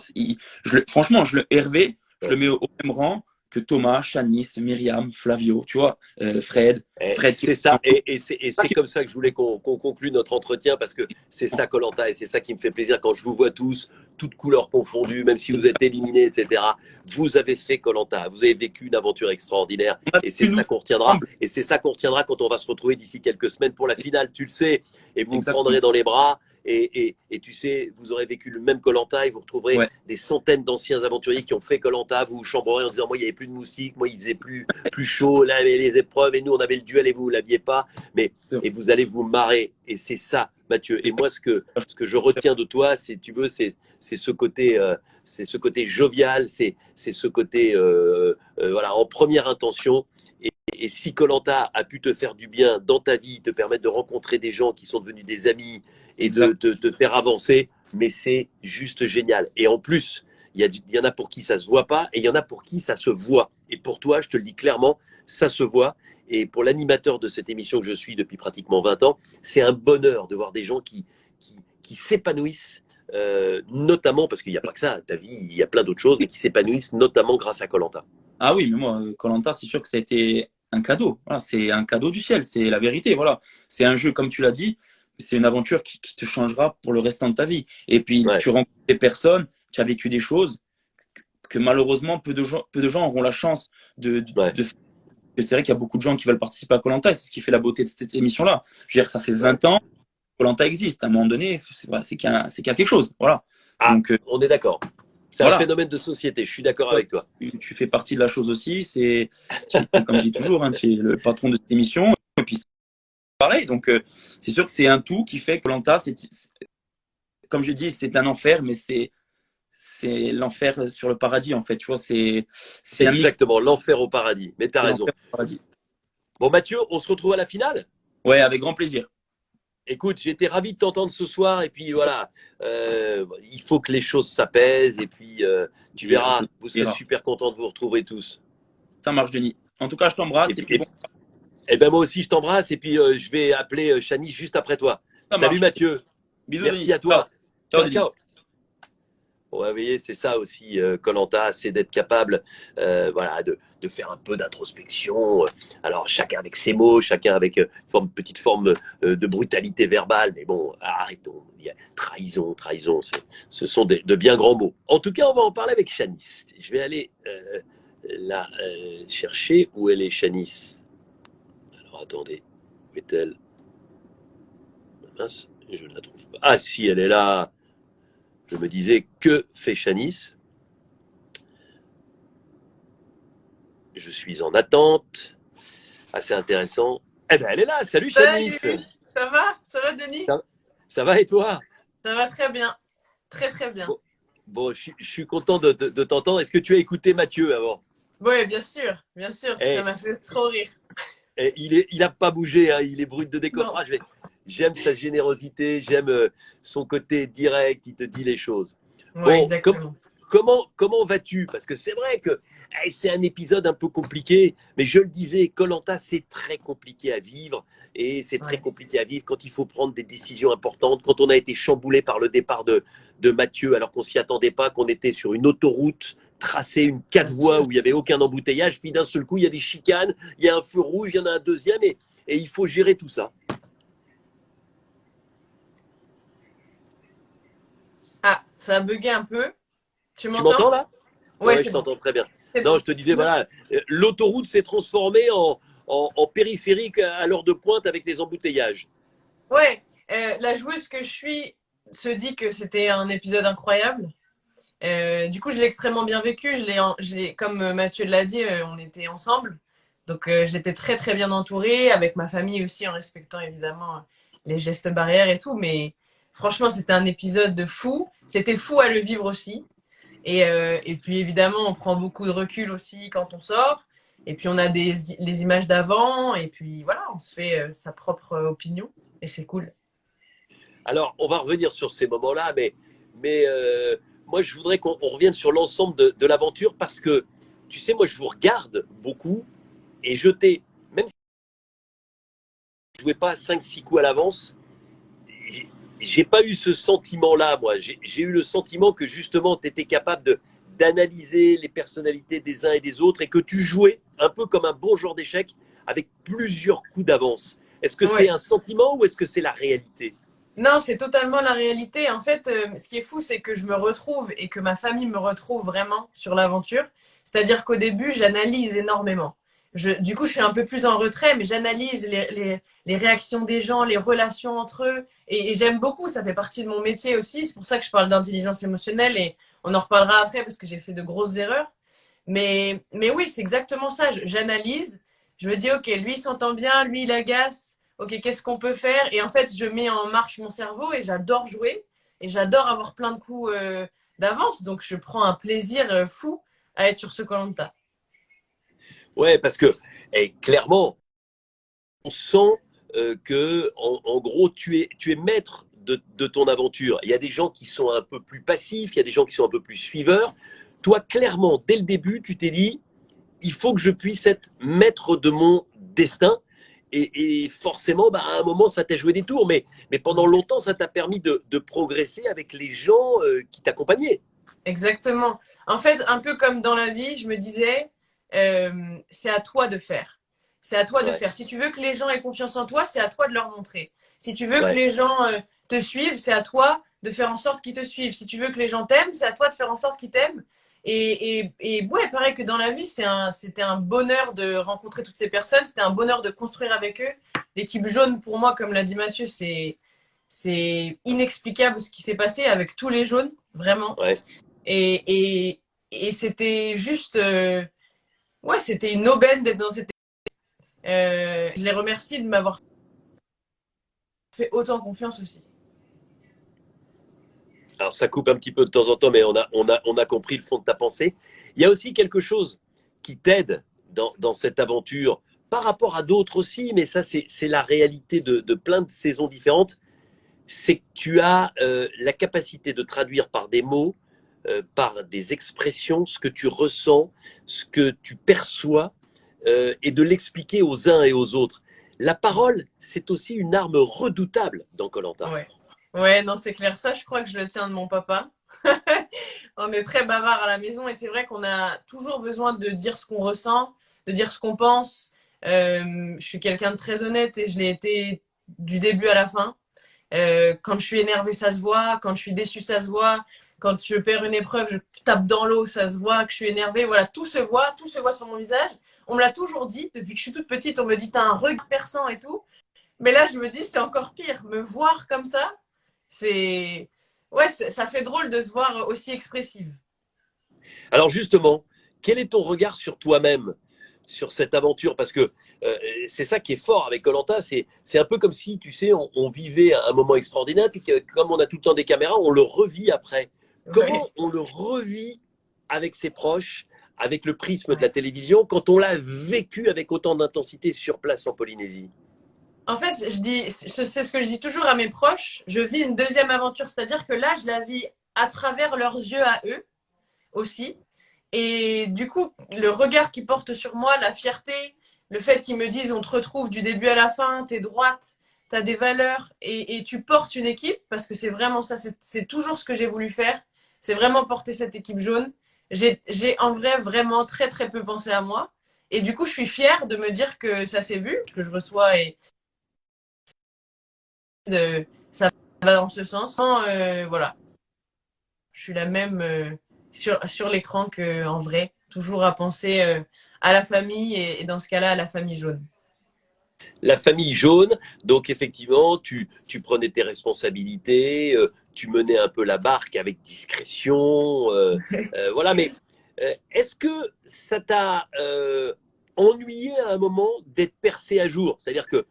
franchement, Hervé, je le Ouais. mets au même rang que Thomas, Shanice, Myriam, Flavio, tu vois, Fred qui est C'est ça, et pas c'est comme ça que je voulais qu'on conclue notre entretien, parce que c'est ça Koh-Lanta, et c'est ça qui me fait plaisir quand je vous vois tous toutes couleurs confondues, même si vous êtes éliminé, etc. Vous avez fait koh. Vous avez vécu une aventure extraordinaire. Et c'est ça qu'on retiendra. Et c'est ça qu'on retiendra quand on va se retrouver d'ici quelques semaines pour la finale, tu le sais. Et vous me prendrez dans les bras. Et tu sais, vous aurez vécu le même koh et vous retrouverez des centaines d'anciens aventuriers qui ont fait koh. Vous vous chambrerez en disant, moi, il n'y avait plus de moustiques, moi, il faisait plus chaud, là, il y avait les épreuves, et nous, on avait le duel et vous ne l'aviez pas. Et vous allez vous marrer. Et c'est ça, Mathieu. Et moi, ce que je retiens de toi, si tu veux, c'est ce côté, jovial, c'est ce côté, voilà, en première intention. Et si koh a pu te faire du bien dans ta vie, te permettre de rencontrer des gens qui sont devenus des amis et de te faire avancer, mais c'est juste génial. Et en plus, il y en a pour qui ça se voit pas et il y en a pour qui ça se voit. Et pour toi, je te le dis clairement, ça se voit. Et pour l'animateur de cette émission que je suis depuis pratiquement 20 ans, c'est un bonheur de voir des gens qui s'épanouissent, notamment, parce qu'il n'y a pas que ça, ta vie, il y a plein d'autres choses, mais qui s'épanouissent notamment grâce à koh. Ah oui, mais moi, koh c'est sûr que ça a été un cadeau. Voilà, c'est un cadeau du ciel, c'est la vérité. Voilà, c'est un jeu, comme tu l'as dit, c'est une aventure qui te changera pour le restant de ta vie. Et puis, tu rencontres des personnes, tu as vécu des choses que malheureusement, peu de gens auront la chance de c'est vrai qu'il y a beaucoup de gens qui veulent participer à koh et c'est ce qui fait la beauté de cette émission-là. Je veux dire, ça fait 20 ans que koh existe. À un moment donné, c'est qu'il y a quelque chose. Voilà. Donc, on est d'accord. C'est un phénomène de société, je suis d'accord avec toi. Tu fais partie de la chose aussi. C'est, comme je dis toujours, hein, tu es le patron de cette émission. Et puis, pareil. Donc, c'est sûr que c'est un tout qui fait que koh comme je dis, c'est un enfer, mais c'est l'enfer sur le paradis, en fait. Tu vois, c'est exactement l'enfer au paradis. Mais tu as raison. Bon, Mathieu, on se retrouve à la finale? Ouais, avec grand plaisir. Écoute, j'étais ravi de t'entendre ce soir et puis voilà, il faut que les choses s'apaisent et puis tu verras, vous serez super contents de vous retrouver tous. Ça marche, Denis. En tout cas, je t'embrasse. Et ben moi aussi, je t'embrasse et puis je vais appeler Chani juste après toi. Salut Mathieu. Bisous, merci Denis. à toi. Ciao. Ouais, vous voyez, c'est ça aussi, koh, c'est d'être capable voilà, de faire un peu d'introspection. Alors, chacun avec ses mots, chacun avec une petite forme de brutalité verbale. Mais bon, arrêtons. Il y a trahison. Ce sont de bien grands mots. En tout cas, on va en parler avec Chanice. Je vais aller la chercher. Où elle est, Chanice? Alors, attendez. Où est-elle? Mince, je ne la trouve pas. Ah si, elle est là. Je me disais, que fait Chanice? Je suis en attente. Assez intéressant. Eh bien, elle est là. Salut Chanice. Salut. Ça va Denis? Ça va et toi? Ça va très bien. Très bien. Bon, je suis content de t'entendre. Est-ce que tu as écouté Mathieu avant? Oui, bien sûr. Ça m'a fait trop rire. Il n'a pas bougé, hein, il est brut de décoffrage. J'aime sa générosité, j'aime son côté direct, il te dit les choses. Ouais, bon, exactement. Comment vas-tu? Parce que c'est vrai que c'est un épisode un peu compliqué, mais je le disais, koh c'est très compliqué à vivre et c'est très compliqué à vivre quand il faut prendre des décisions importantes, quand on a été chamboulé par le départ de Mathieu alors qu'on s'y attendait pas, qu'on était sur une autoroute tracée, une 4 voies où il n'y avait aucun embouteillage, puis d'un seul coup il y a des chicanes, il y a un feu rouge, il y en a un deuxième et il faut gérer tout ça. Ah, ça a bugué un peu. Tu m'entends là? Ouais, je t'entends très bien. C'est non, bon. Je te disais, voilà, l'autoroute s'est transformée en périphérique à l'heure de pointe avec les embouteillages. Ouais, la joueuse que je suis se dit que c'était un épisode incroyable. Du coup, je l'ai extrêmement bien vécu. Comme Mathieu l'a dit, on était ensemble. Donc, j'étais très bien entourée, avec ma famille aussi, en respectant évidemment les gestes barrières et tout. Mais franchement, c'était un épisode de fou. C'était fou à le vivre aussi. Et puis, évidemment, on prend beaucoup de recul aussi quand on sort. Et puis, on a les images d'avant. Et puis, voilà, on se fait sa propre opinion. Et c'est cool. Alors, on va revenir sur ces moments-là, mais moi, je voudrais qu'on revienne sur l'ensemble de l'aventure parce que, tu sais, moi, je vous regarde beaucoup et même si je ne jouais pas 5-6 coups à l'avance, j'ai pas eu ce sentiment-là, moi. J'ai eu le sentiment que, justement, tu étais capable d'analyser les personnalités des uns et des autres et que tu jouais un peu comme un bon joueur d'échecs avec plusieurs coups d'avance. Est-ce que c'est un sentiment ou est-ce que c'est la réalité? Non, c'est totalement la réalité. En fait, ce qui est fou, c'est que je me retrouve et que ma famille me retrouve vraiment sur l'aventure. C'est-à-dire qu'au début, j'analyse énormément. Du coup, je suis un peu plus en retrait, mais j'analyse les réactions des gens, les relations entre eux. Et j'aime beaucoup, ça fait partie de mon métier aussi. C'est pour ça que je parle d'intelligence émotionnelle et on en reparlera après parce que j'ai fait de grosses erreurs. Mais oui, c'est exactement ça. J'analyse, je me dis, ok, lui, il s'entend bien, lui, il agace. Ok, qu'est-ce qu'on peut faire? Et en fait, je mets en marche mon cerveau et j'adore jouer et j'adore avoir plein de coups d'avance. Donc, je prends un plaisir fou à être sur ce koh. Ouais, parce que clairement, on sent que, en gros, tu es maître de ton aventure. Il y a des gens qui sont un peu plus passifs, il y a des gens qui sont un peu plus suiveurs. Toi, clairement, dès le début, tu t'es dit, il faut que je puisse être maître de mon destin. Et forcément, bah, à un moment, ça t'a joué des tours, mais pendant longtemps, ça t'a permis de progresser avec les gens qui t'accompagnaient. Exactement. En fait, un peu comme dans la vie, je me disais, c'est à toi de faire. C'est à toi de Ouais, faire. Si tu veux que les gens aient confiance en toi, c'est à toi de leur montrer. Si tu veux que ouais. les gens te suivent, c'est à toi de faire en sorte qu'ils te suivent. Si tu veux que les gens t'aiment, c'est à toi de faire en sorte qu'ils t'aiment. Et ouais, pareil que dans la vie, c'était un bonheur de rencontrer toutes ces personnes. C'était un bonheur de construire avec eux. L'équipe jaune, pour moi, comme l'a dit Mathieu, c'est inexplicable ce qui s'est passé avec tous les jaunes, vraiment. Ouais. Et c'était juste, ouais, c'était une aubaine d'être dans cette. Je les remercie de m'avoir fait autant confiance aussi. Alors ça coupe un petit peu de temps en temps, mais on a compris le fond de ta pensée. Il y a aussi quelque chose qui t'aide dans cette aventure, par rapport à d'autres aussi, mais ça c'est la réalité de plein de saisons différentes, c'est que tu as la capacité de traduire par des mots, par des expressions, ce que tu ressens, ce que tu perçois, et de l'expliquer aux uns et aux autres. La parole, c'est aussi une arme redoutable dans koh. Ouais. Ouais, non, c'est clair. Ça, je crois que je le tiens de mon papa. On est très bavard à la maison et c'est vrai qu'on a toujours besoin de dire ce qu'on ressent, de dire ce qu'on pense. Je suis quelqu'un de très honnête et je l'ai été du début à la fin. Quand je suis énervée, ça se voit. Quand je suis déçue, ça se voit. Quand je perds une épreuve, je tape dans l'eau, ça se voit que je suis énervée. Voilà, tout se voit sur mon visage. On me l'a toujours dit, depuis que je suis toute petite, on me dit t'as un regard perçant et tout. Mais là, je me dis c'est encore pire. Me voir comme ça, c'est ouais, ça fait drôle de se voir aussi expressive. Alors justement, quel est ton regard sur toi-même, sur cette aventure? Parce que c'est ça qui est fort avec koh, c'est un peu comme si, tu sais, on vivait un moment extraordinaire, puis que, comme on a tout le temps des caméras, on le revit après. Ouais. Comment on le revit avec ses proches, avec le prisme de la télévision, quand on l'a vécu avec autant d'intensité sur place en Polynésie? En fait, c'est ce que je dis toujours à mes proches. Je vis une deuxième aventure, c'est-à-dire que là, je la vis à travers leurs yeux à eux aussi. Et du coup, le regard qu'ils portent sur moi, la fierté, le fait qu'ils me disent on te retrouve du début à la fin, t'es droite, t'as des valeurs et tu portes une équipe, parce que c'est vraiment ça, c'est toujours ce que j'ai voulu faire, c'est vraiment porter cette équipe jaune. J'ai en vrai vraiment très très peu pensé à moi. Et du coup, je suis fière de me dire que ça s'est vu, que je reçois et ça va dans ce sens. Voilà, je suis la même sur l'écran qu'en vrai. Toujours à penser à la famille et dans ce cas-là, à la famille jaune. La famille jaune, donc effectivement, tu prenais tes responsabilités, tu menais un peu la barque avec discrétion, voilà, mais est-ce que ça t'a ennuyé à un moment d'être percé à jour? C'est-à-dire que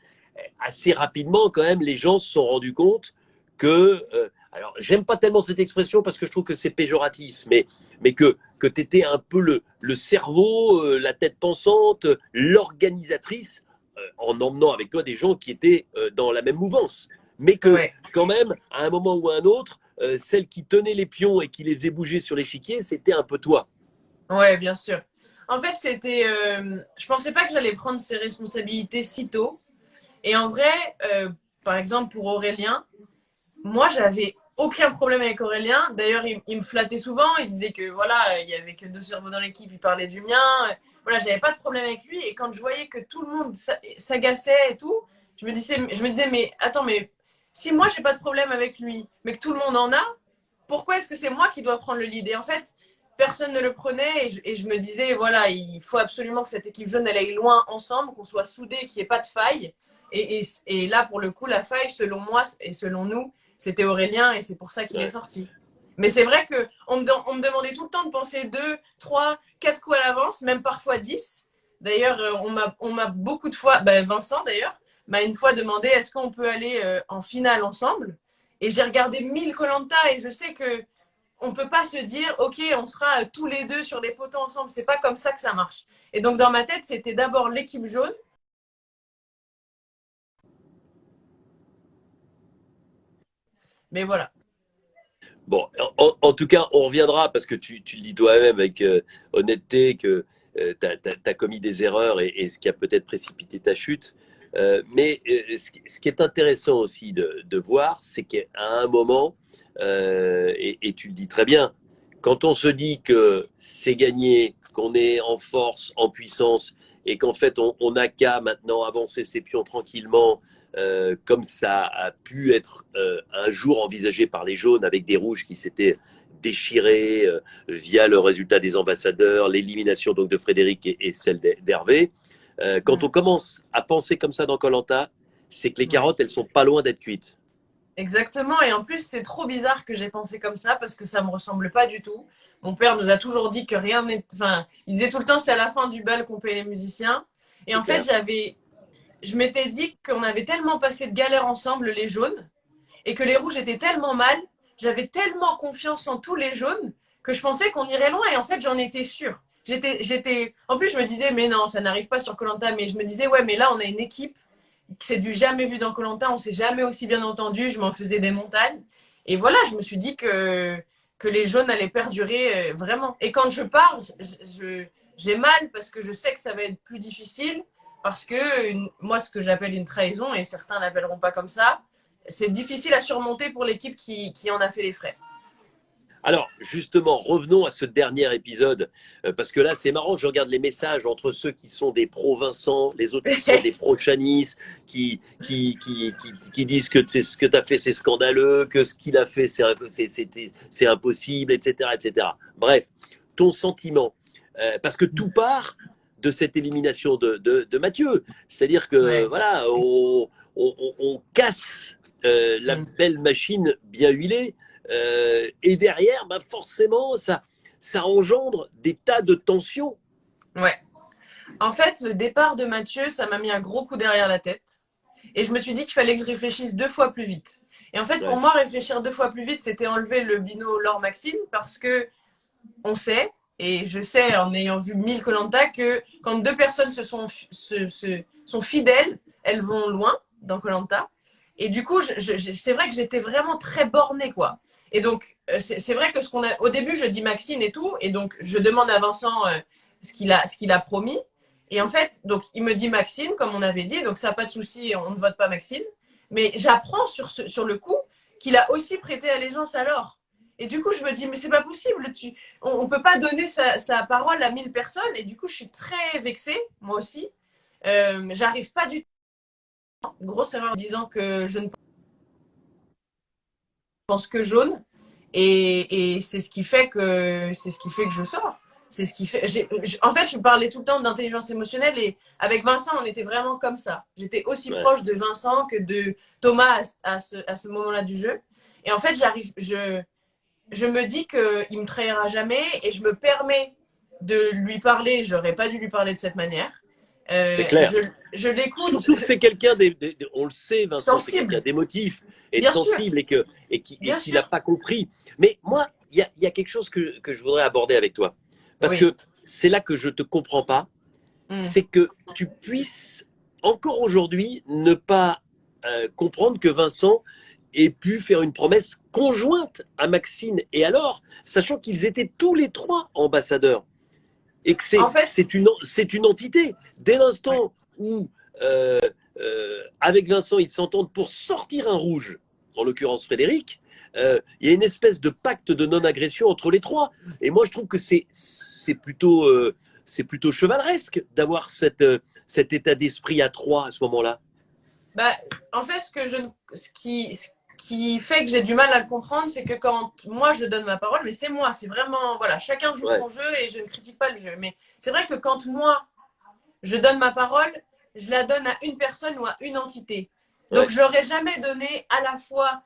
assez rapidement, quand même, les gens se sont rendus compte que, alors j'aime pas tellement cette expression parce que je trouve que c'est péjoratif, mais que tu étais un peu le cerveau, la tête pensante, l'organisatrice, en emmenant avec toi des gens qui étaient dans la même mouvance. Mais que Ouais, quand même, à un moment ou à un autre, celle qui tenait les pions et qui les faisait bouger sur l'échiquier, c'était un peu toi. ouais, bien sûr. En fait, je pensais pas que j'allais prendre ces responsabilités si tôt. Et en vrai, par exemple, pour Aurélien, moi, j'avais aucun problème avec Aurélien. D'ailleurs, il me flattait souvent. Il disait que voilà, il y avait que deux cerveaux dans l'équipe. Il parlait du mien. Voilà, j'avais pas de problème avec lui. Et quand je voyais que tout le monde s'agaçait et tout, je me disais, mais attends, mais si moi j'ai pas de problème avec lui, mais que tout le monde en a, pourquoi est-ce que c'est moi qui dois prendre le lead? Et en fait, personne ne le prenait et je me disais, voilà, il faut absolument que cette équipe jaune, elle aille loin ensemble, qu'on soit soudés, qu'il n'y ait pas de faille. Et là, pour le coup, la faille, selon moi et selon nous, c'était Aurélien et c'est pour ça qu'il est sorti. Mais c'est vrai qu'on me demandait tout le temps de penser 2, 3, 4 coups à l'avance, même parfois 10. D'ailleurs, on m'a beaucoup de fois, Vincent d'ailleurs, m'a une fois demandé est-ce qu'on peut aller en finale ensemble. Et j'ai regardé 1000 koh et je sais que on peut pas se dire ok, on sera tous les deux sur les poteaux ensemble. C'est pas comme ça que ça marche. Et donc dans ma tête, c'était d'abord l'équipe jaune. Mais voilà. Bon, en tout cas, on reviendra parce que tu le dis toi-même avec honnêteté que tu as commis des erreurs et ce qui a peut-être précipité ta chute. Mais ce qui est intéressant aussi de voir, c'est qu'à un moment, et tu le dis très bien, quand on se dit que c'est gagné, qu'on est en force, en puissance, et qu'en fait on n'a qu'à maintenant avancer ses pions tranquillement, comme ça a pu être un jour envisagé par les jaunes avec des rouges qui s'étaient déchirés via le résultat des ambassadeurs, l'élimination donc de Frédéric et celle d'Hervé. Quand on commence à penser comme ça dans koh, c'est que les carottes, elles sont pas loin d'être cuites. Exactement. Et en plus, c'est trop bizarre que j'ai pensé comme ça parce que ça me ressemble pas du tout. Mon père nous a toujours dit que rien n'est. Enfin, il disait tout le temps c'est à la fin du bal qu'on paye les musiciens. Et en fait, je m'étais dit qu'on avait tellement passé de galères ensemble, les jaunes, et que les rouges étaient tellement mal. J'avais tellement confiance en tous les jaunes que je pensais qu'on irait loin. Et en fait, j'en étais sûre. En plus, je me disais, mais non, ça n'arrive pas sur koh. Mais je me disais, ouais, mais là, on a une équipe c'est du jamais vu dans koh, on s'est jamais aussi bien entendu, je m'en faisais des montagnes. Et voilà, je me suis dit que les jaunes allaient perdurer vraiment. Et quand je pars, j'ai mal parce que je sais que ça va être plus difficile, parce que moi, ce que j'appelle une trahison, et certains l'appelleront pas comme ça, c'est difficile à surmonter pour l'équipe qui en a fait les frais. Alors, justement, revenons à ce dernier épisode, parce que là, c'est marrant, je regarde les messages entre ceux qui sont des pro-Vincent, les autres qui sont des pro-Chanis, qui disent que ce que tu as fait, c'est scandaleux, que ce qu'il a fait, c'est impossible, etc., etc. Bref, ton sentiment, parce que tout part de cette élimination de Mathieu. C'est-à-dire que, voilà, on casse la belle machine bien huilée. Et derrière, bah forcément, ça engendre des tas de tensions. Ouais. En fait, le départ de Mathieu, ça m'a mis un gros coup derrière la tête. Et je me suis dit qu'il fallait que je réfléchisse 2 fois plus vite. Et en fait, pour moi, réfléchir 2 fois plus vite, c'était enlever le binôme Laure-Maxine parce que on sait, et je sais en ayant vu 1000 koh que quand 2 personnes sont fidèles, elles vont loin dans koh. Et du coup, c'est vrai que j'étais vraiment très bornée, quoi. Et donc, c'est vrai que au début, je dis Maxine et tout, et donc je demande à Vincent ce qu'il a promis. Et en fait, donc il me dit Maxine, comme on avait dit, donc ça pas de souci, on ne vote pas Maxine. Mais j'apprends sur le coup qu'il a aussi prêté allégeance à Laure. Et du coup, je me dis, mais c'est pas possible, on peut pas donner sa parole à 1000 personnes. Et du coup, je suis très vexée, moi aussi. J'arrive pas du tout. Grosse erreur en disant que je ne pense que jaune. Et c'est ce qui fait que je sors. C'est ce qui fait. En fait, je parlais tout le temps d'intelligence émotionnelle et avec Vincent, on était vraiment comme ça. J'étais aussi proche de Vincent que de Thomas à ce moment-là du jeu. Et en fait, je me dis qu'il me trahira jamais et je me permets de lui parler. J'aurais pas dû lui parler de cette manière. C'est clair. Je l'écoute. Surtout que c'est quelqu'un, on le sait, Vincent, c'est quelqu'un d'émotif et de sensible et qui l'a pas compris. Mais moi, il y a quelque chose que je voudrais aborder avec toi. Parce que c'est là que je te comprends pas. C'est que tu puisses encore aujourd'hui ne pas comprendre que Vincent ait pu faire une promesse conjointe à Maxine et alors, sachant qu'ils étaient tous les 3 ambassadeurs. Et que c'est une entité. Dès l'instant où, avec Vincent, ils s'entendent pour sortir un rouge, en l'occurrence Frédéric, il y a une espèce de pacte de non-agression entre les 3. Et moi, je trouve que c'est plutôt chevaleresque d'avoir cet état d'esprit à 3 à ce moment-là. Bah, en fait, ce qui fait que j'ai du mal à le comprendre, c'est que quand moi je donne ma parole, mais c'est moi, c'est vraiment, voilà, chacun joue Ouais, son jeu et je ne critique pas le jeu. Mais c'est vrai que quand moi je donne ma parole, je la donne à une personne ou à une entité. Donc, ouais, je l'aurais jamais donné à la fois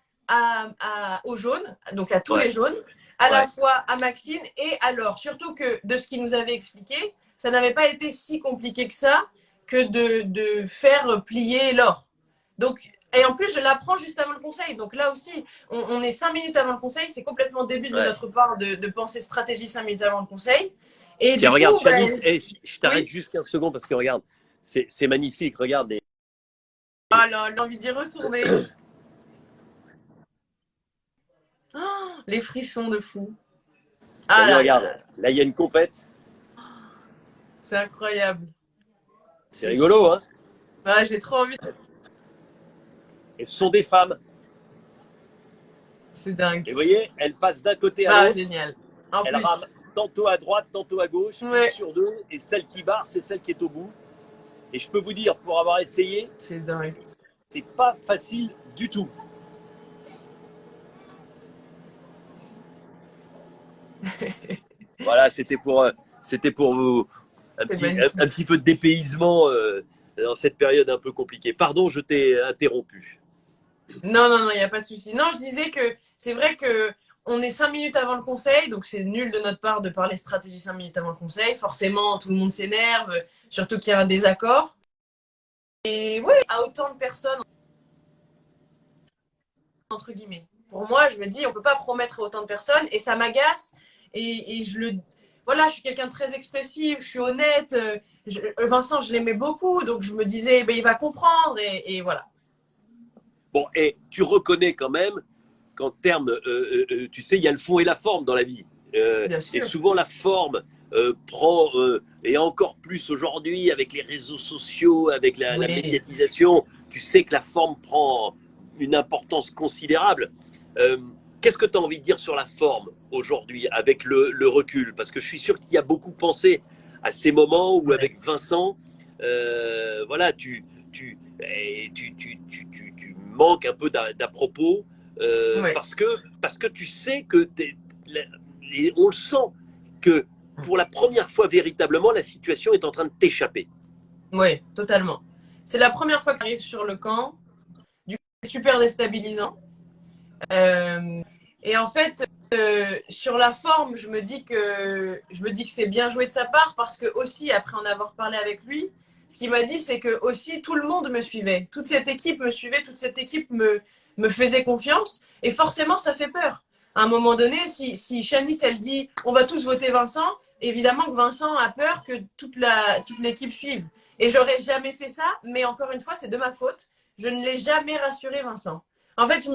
aux jaunes, donc à tous ouais, les jaunes, à la ouais, fois à Maxine et à Laure. Surtout que de ce qu'il nous avait expliqué, ça n'avait pas été si compliqué que ça que de faire plier Laure. Donc, et en plus, je l'apprends juste avant le conseil. Donc là aussi, on est 5 minutes avant le conseil. C'est complètement débile de ouais. notre part de penser stratégie 5 minutes avant le conseil. Et Tiens, du regarde, coup, Shanice, ben, je t'arrête oui. juste 15 secondes parce que regarde, c'est magnifique. Regarde, Ah là, j'ai envie d'y retourner. Oh, les frissons de fou. t'as Ah vu, là là regarde, là, là, il y a une compète. c'est incroyable. C'est C'est fou. rigolo, hein? Ah, j'ai trop envie. Et ce sont des femmes. C'est Et dingue. vous voyez, elles passent d'un côté à Ah, l'autre. génial. En Elles rament plus. tantôt à droite, tantôt à gauche, une Ouais, sur deux. Et celle qui barre, c'est celle qui est au bout. Et je peux vous dire, pour avoir essayé, c'est dingue. c'est pas facile du tout. Voilà, c'était pour vous C'est magnifique. un petit peu de dépaysement dans cette période un peu compliquée. Pardon, je t'ai interrompu. Non, non, non, il n'y a pas de souci. Non, je disais que c'est vrai que on est 5 minutes avant le conseil, donc c'est nul de notre part de parler stratégie 5 minutes avant le conseil. Forcément, tout le monde s'énerve, surtout qu'il y a un désaccord. Et oui, à autant de personnes, entre guillemets. Pour moi, je me dis, on peut pas promettre à autant de personnes et ça m'agace. Et voilà, je suis quelqu'un de très expressif, je suis honnête. Vincent, je l'aimais beaucoup, donc je me disais, ben, il va comprendre et voilà. Bon, et tu reconnais quand même qu'en termes, tu sais, il y a le fond et la forme dans la vie. Bien Et sûr. souvent, la forme prend, et encore plus aujourd'hui avec les réseaux sociaux, avec la Oui, médiatisation, tu sais que la forme prend une importance considérable. Euh, Qu'est-ce que tu as envie de dire sur la forme aujourd'hui avec le recul? Parce que je suis sûr qu'il y a beaucoup pensé à ces moments où ouais, avec Vincent, voilà, tu manques un peu d'à propos ouais, parce que tu sais que on le sent que pour la première fois véritablement la situation est en train de t'échapper. ouais, totalement. C'est la première fois que j'arrive sur le camp. Du coup, c'est super déstabilisant. Euh, et en fait, sur la forme, je me dis que c'est bien joué de sa part parce que aussi après en avoir parlé avec lui, ce qu'il m'a dit c'est que aussi tout le monde me suivait, toute cette équipe me suivait, toute cette équipe me faisait confiance et forcément ça fait peur. À un moment donné, si Shanice elle dit on va tous voter Vincent, évidemment que Vincent a peur que toute l'équipe suive. Et j'aurais jamais fait ça, mais encore une fois c'est de ma faute. Je ne l'ai jamais rassuré Vincent. En fait,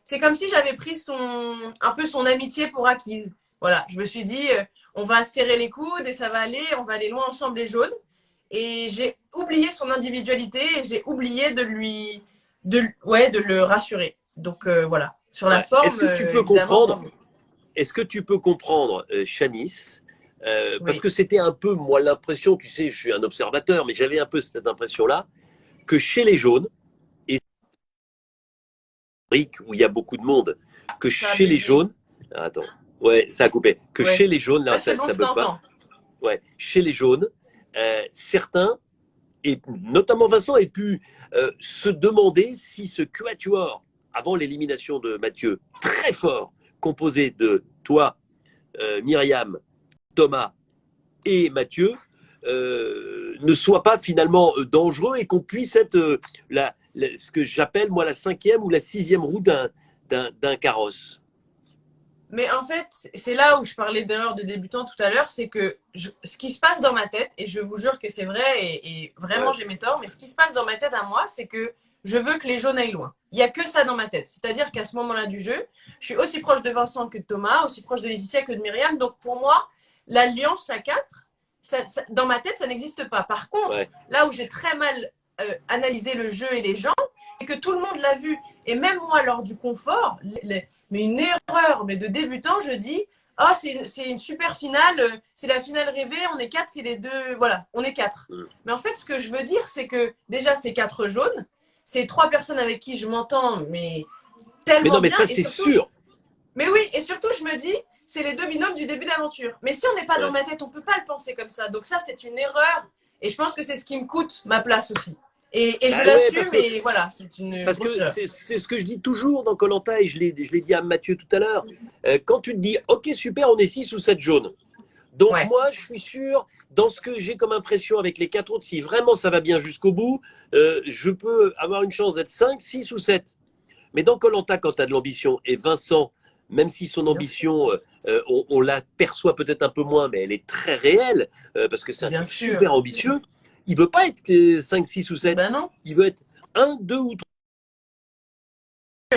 c'est comme si j'avais pris un peu son amitié pour acquise. Voilà, je me suis dit, on va serrer les coudes et ça va aller, on va aller loin ensemble les jaunes. Et j'ai oublié son individualité et j'ai oublié ouais, de le rassurer. Donc voilà, sur la Ouais. forme, évidemment, bravo. Est-ce que tu peux comprendre, Shanice, parce Oui, que c'était un peu, moi, l'impression, tu sais, je suis un observateur, mais j'avais un peu cette impression-là, que chez les jaunes, et où il y a beaucoup de monde, que ça a chez les bugué. jaunes, attends, ouais, ça a coupé, que Ouais. chez les jaunes, là, Là, c'est bon, ça je bug pas, t'entends. ouais, chez les jaunes, certains, et notamment Vincent, aient pu se demander si ce quatuor, avant l'élimination de Mathieu, très fort, composé de toi, Myriam, Thomas et Mathieu, ne soit pas finalement dangereux et qu'on puisse être ce que j'appelle moi la cinquième ou la sixième roue d'un carrosse. Mais en fait, c'est là où je parlais d'erreur de débutant tout à l'heure, c'est que ce qui se passe dans ma tête, et je vous jure que c'est vrai, et vraiment Ouais, j'ai mes torts, mais ce qui se passe dans ma tête à moi, c'est que je veux que les jaunes aillent loin. Il n'y a que ça dans ma tête. C'est-à-dire qu'à ce moment-là du jeu, je suis aussi proche de Vincent que de Thomas, aussi proche de Laetitia que de Myriam. Donc pour moi, l'alliance à 4, dans ma tête, ça n'existe pas. Par contre, ouais, là où j'ai très mal analysé le jeu et les gens, c'est que tout le monde l'a vu. Et même moi, lors du confort, mais une erreur, mais de débutant, je dis, oh, c'est une super finale, c'est la finale rêvée, on est 4, c'est les deux, voilà, on est 4. mm, Mais en fait, ce que je veux dire, c'est que déjà, c'est 4 jaunes, c'est 3 personnes avec qui je m'entends, mais Mais tellement non, mais bien. ça, Et c'est surtout, sûr. mais oui, et surtout, je me dis, c'est les 2 binômes du début d'aventure. Mais si on n'est pas dans Ouais. ma tête, on peut pas le penser comme ça. Donc ça, c'est une erreur. Et je pense que c'est ce qui me coûte ma place aussi. Et je Bah ouais, l'assume, et voilà, c'est une parce grosse que erreur. c'est ce que je dis toujours dans koh et je l'ai dit à Mathieu tout à l'heure. Quand tu te dis, ok, super, on est 6 ou 7 jaunes. Donc Ouais, moi, je suis sûr, dans ce que j'ai comme impression avec les 4 autres, si vraiment ça va bien jusqu'au bout, je peux avoir une chance d'être 5, 6 ou 7. Mais dans koh quand tu as de l'ambition, et Vincent, même si son bien sûr. ambition, on la perçoit peut-être un peu moins, mais elle est très réelle, parce que c'est un Bien type sûr. super ambitieux, il veut pas être que 5, 6 ou 7. Ben non. Il veut être un, 2 ou 3.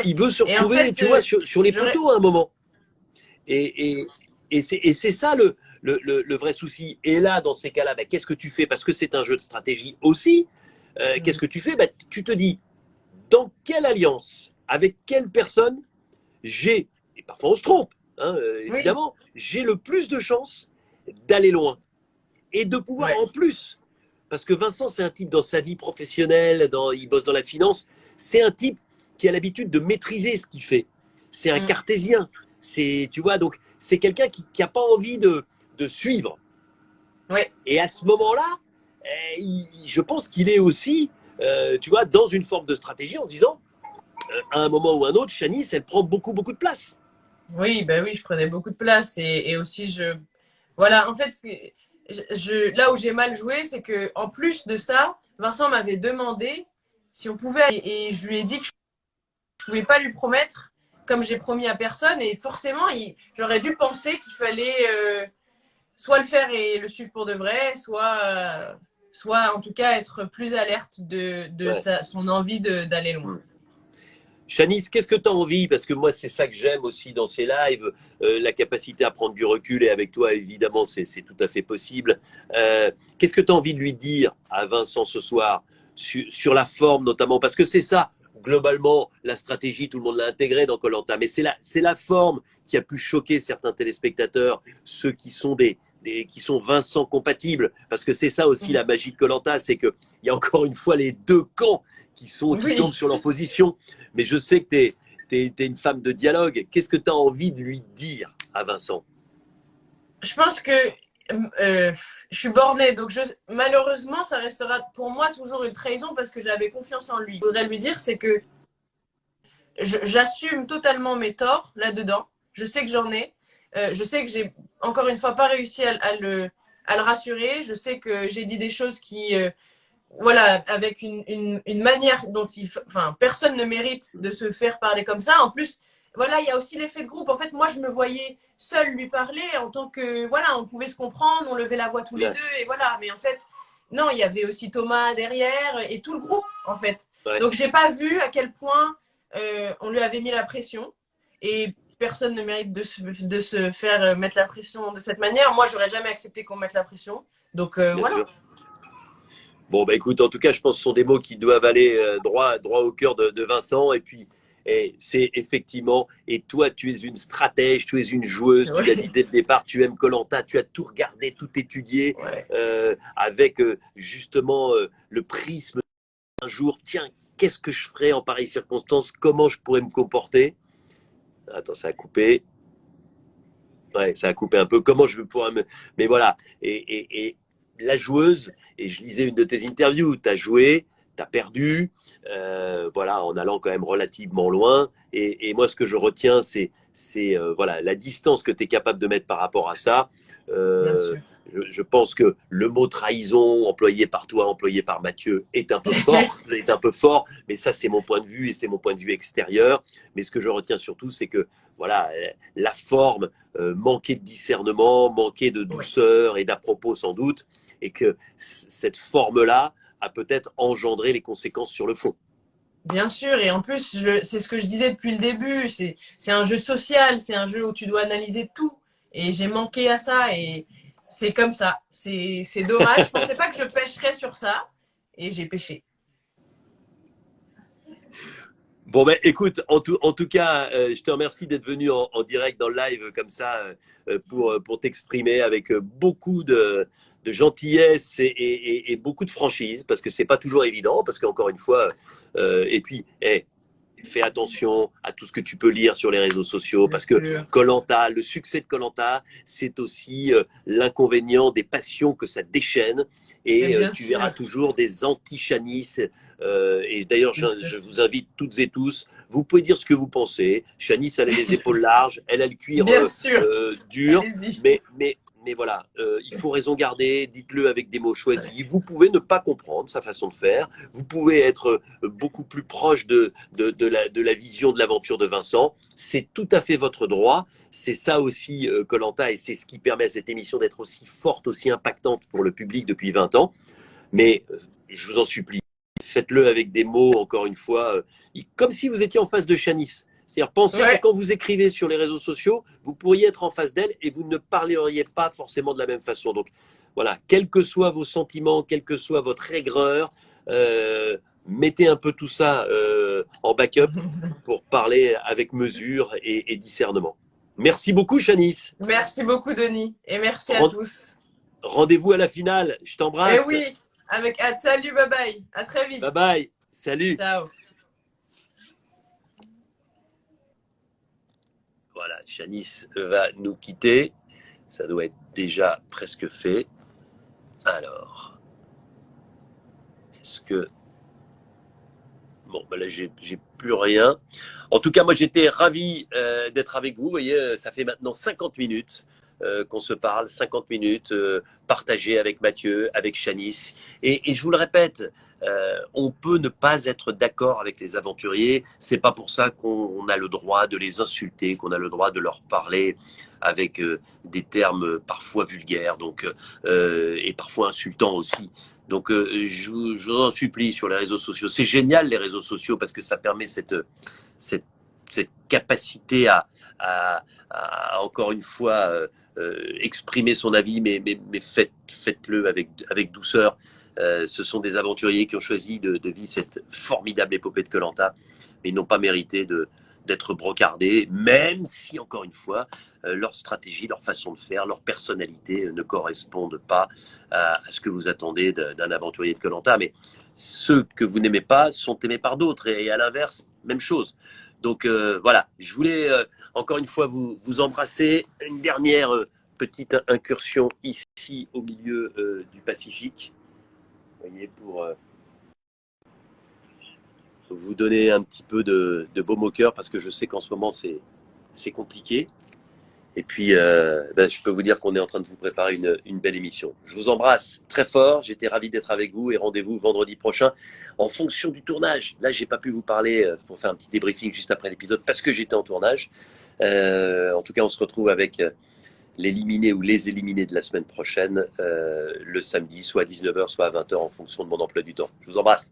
Il veut se Et en retrouver, fait, tu vois, sur les j'aurais. poteaux à un moment. Et, et, et c'est ça le vrai souci. Et là, dans ces cas-là, bah, qu'est-ce que tu fais? Parce que c'est un jeu de stratégie aussi. Qu'est-ce que tu fais? Bah, tu te dis, dans quelle alliance, avec quelle personne j'ai, et parfois on se trompe, hein, Oui, évidemment, j'ai le plus de chances d'aller loin et de pouvoir ouais. en plus. Parce que Vincent, c'est un type dans sa vie professionnelle, il bosse dans la finance, c'est un type qui a l'habitude de maîtriser ce qu'il fait. C'est un Mm. cartésien. Tu vois, donc c'est quelqu'un qui n'a pas envie de suivre. Ouais. Et à ce moment-là, je pense qu'il est aussi, tu vois, dans une forme de stratégie en disant, à un moment ou un autre, Shanice, elle prend beaucoup, beaucoup de place. Oui, ben oui, je prenais beaucoup de place. Et aussi, voilà, en fait, là où j'ai mal joué, c'est que en plus de ça, Vincent m'avait demandé si on pouvait, et je lui ai dit que je pouvais pas lui promettre comme j'ai promis à personne. Et forcément, j'aurais dû penser qu'il fallait soit le faire et le suivre pour de vrai, soit en tout cas être plus alerte de Ouais. son envie d'aller loin. Shanice, qu'est-ce que tu as envie? Parce que moi, c'est ça que j'aime aussi dans ces lives, la capacité à prendre du recul, et avec toi, évidemment, c'est tout à fait possible. Qu'est-ce que tu as envie de lui dire à Vincent ce soir, sur la forme notamment? Parce que c'est ça, globalement, la stratégie, tout le monde l'a intégré dans koh mais c'est la forme qui a pu choquer certains téléspectateurs, ceux qui sont qui sont Vincent compatibles. Parce que c'est ça aussi la magie de koh c'est qu'il y a encore une fois les deux camps qui tombent Oui, sur leur position. Mais je sais que tu es une femme de dialogue. Qu'est-ce que tu as envie de lui dire à Vincent? je pense que euh, je suis bornée, donc malheureusement, ça restera pour moi toujours une trahison parce que j'avais confiance en lui. Je voudrais lui dire, c'est que j'assume totalement mes torts là-dedans. Je sais que j'en ai. Je sais que j'ai encore une fois pas réussi à le rassurer. Je sais que j'ai dit des choses qui, voilà, avec une manière dont enfin, personne ne mérite de se faire parler comme ça. En plus, voilà, il y a aussi l'effet de groupe. En fait, moi, je me voyais seule lui parler en tant que, voilà, on pouvait se comprendre, on levait la voix tous les Ouais, deux, et voilà. Mais en fait, non, il y avait aussi Thomas derrière et tout le groupe, en fait. ouais. Donc, j'ai pas vu à quel point on lui avait mis la pression. Et personne ne mérite de se faire mettre la pression de cette manière. Moi, j'aurais jamais accepté qu'on mette la pression. Donc, Bien voilà. sûr. Bon, bah écoute, en tout cas, je pense que ce sont des mots qui doivent aller droit au cœur de Vincent. Et puis, c'est effectivement, et toi, tu es une stratège, tu es une joueuse, tu l'as dit Ouais. dès le départ, tu aimes koh tu as tout regardé, tout étudié, Ouais. avec justement le prisme d'un jour, tiens, qu'est-ce que je ferais en pareille circonstance? Comment je pourrais me comporter? Attends, ça a coupé. Ouais, ça a coupé un peu. Comment je vais pouvoir me. Mais voilà. Et la joueuse, et je lisais une de tes interviews, tu as joué, tu as perdu, voilà, en allant quand même relativement loin. Et moi, ce que je retiens, c'est voilà, la distance que tu es capable de mettre par rapport à ça. Bien Euh, sûr. je pense que le mot trahison, employé par toi, employé par Mathieu, est un peu fort, mais ça, c'est mon point de vue et c'est mon point de vue extérieur. Mais ce que je retiens surtout, c'est que voilà, la forme manquait de discernement, manquait de Oui, douceur et d'à-propos sans doute, et que cette forme-là a peut-être engendré les conséquences sur le fond. bien sûr. Et en plus, c'est ce que je disais depuis le début. C'est un jeu social. C'est un jeu où tu dois analyser tout. Et j'ai manqué à ça. Et c'est comme ça. C'est dommage. Je pensais pas que je pêcherais sur ça. Et j'ai pêché. Bon, ben, écoute, en tout cas, je te remercie d'être venu en direct dans le live comme ça pour t'exprimer avec beaucoup de gentillesse et beaucoup de franchise parce que c'est pas toujours évident parce qu'encore une fois, et puis, fais attention à tout ce que tu peux lire sur les réseaux sociaux Bien parce que sûr. le succès de koh c'est aussi l'inconvénient des passions que ça déchaîne Mais et bien tu sûr, verras toujours des anti-Chanis. Et d'ailleurs, bien sûr. je vous invite toutes et tous, vous pouvez dire ce que vous pensez. Chanis, elle a les épaules larges, elle a le cuir Bien sûr. dur, Allez-y. mais voilà, il faut raison garder, dites-le avec des mots choisis. Vous pouvez ne pas comprendre sa façon de faire, vous pouvez être beaucoup plus proche de la vision de l'aventure de Vincent. C'est tout à fait votre droit. C'est ça aussi, koh et c'est ce qui permet à cette émission d'être aussi forte, aussi impactante pour le public depuis 20 ans. Mais je vous en supplie, faites-le avec des mots, encore une fois, comme si vous étiez en face de Chanis. C'est-à-dire, pensez que Ouais. quand vous écrivez sur les réseaux sociaux, vous pourriez être en face d'elle et vous ne parleriez pas forcément de la même façon. Donc, voilà, quels que soient vos sentiments, quelle que soit votre aigreur, mettez un peu tout ça en backup pour parler avec mesure et discernement. Merci beaucoup, Chanis. Merci beaucoup, Denis. Et merci à tous. Rendez-vous à la finale. Je Et t'embrasse. oui, avec hâte. Salut, bye bye. À très Bye vite. bye. Salut. Ciao. Voilà, Chanis va nous quitter. Ça doit être déjà presque fait. Alors, est-ce que... Bon, ben là, j'ai plus rien. En tout cas, moi, j'étais ravi d'être avec vous. Vous voyez, ça fait maintenant 50 minutes qu'on se parle, 50 minutes partagées avec Mathieu, avec Chanis. Et je vous le répète, on peut ne pas être d'accord avec les aventuriers. C'est pas pour ça qu'on a le droit de les insulter, qu'on a le droit de leur parler avec des termes parfois vulgaires, donc et parfois insultants aussi. Donc, je vous en supplie sur les réseaux sociaux. C'est génial les réseaux sociaux parce que ça permet cette, cette capacité à encore une fois exprimer son avis, mais faites-le avec douceur. Ce sont des aventuriers qui ont choisi de vivre cette formidable épopée de koh mais ils n'ont pas mérité d'être brocardés, même si, encore une fois, leur stratégie, leur façon de faire, leur personnalité ne correspondent pas à ce que vous attendez d'un aventurier de koh Mais ceux que vous n'aimez pas sont aimés par d'autres, et à l'inverse, même chose. Donc voilà, je voulais encore une fois vous embrasser. Une dernière petite incursion ici au milieu du Pacifique. Vous voyez, pour vous donner un petit peu de baume au cœur, parce que je sais qu'en ce moment c'est compliqué. Et puis, je peux vous dire qu'on est en train de vous préparer une belle émission. Je vous embrasse très fort. J'étais ravi d'être avec vous et rendez-vous vendredi prochain en fonction du tournage. Là, j'ai pas pu vous parler pour faire un petit débriefing juste après l'épisode parce que j'étais en tournage. En tout cas, on se retrouve avec l'éliminé ou les éliminés de la semaine prochaine, le samedi, soit à 19h, soit à 20h en fonction de mon emploi du temps. Je vous embrasse.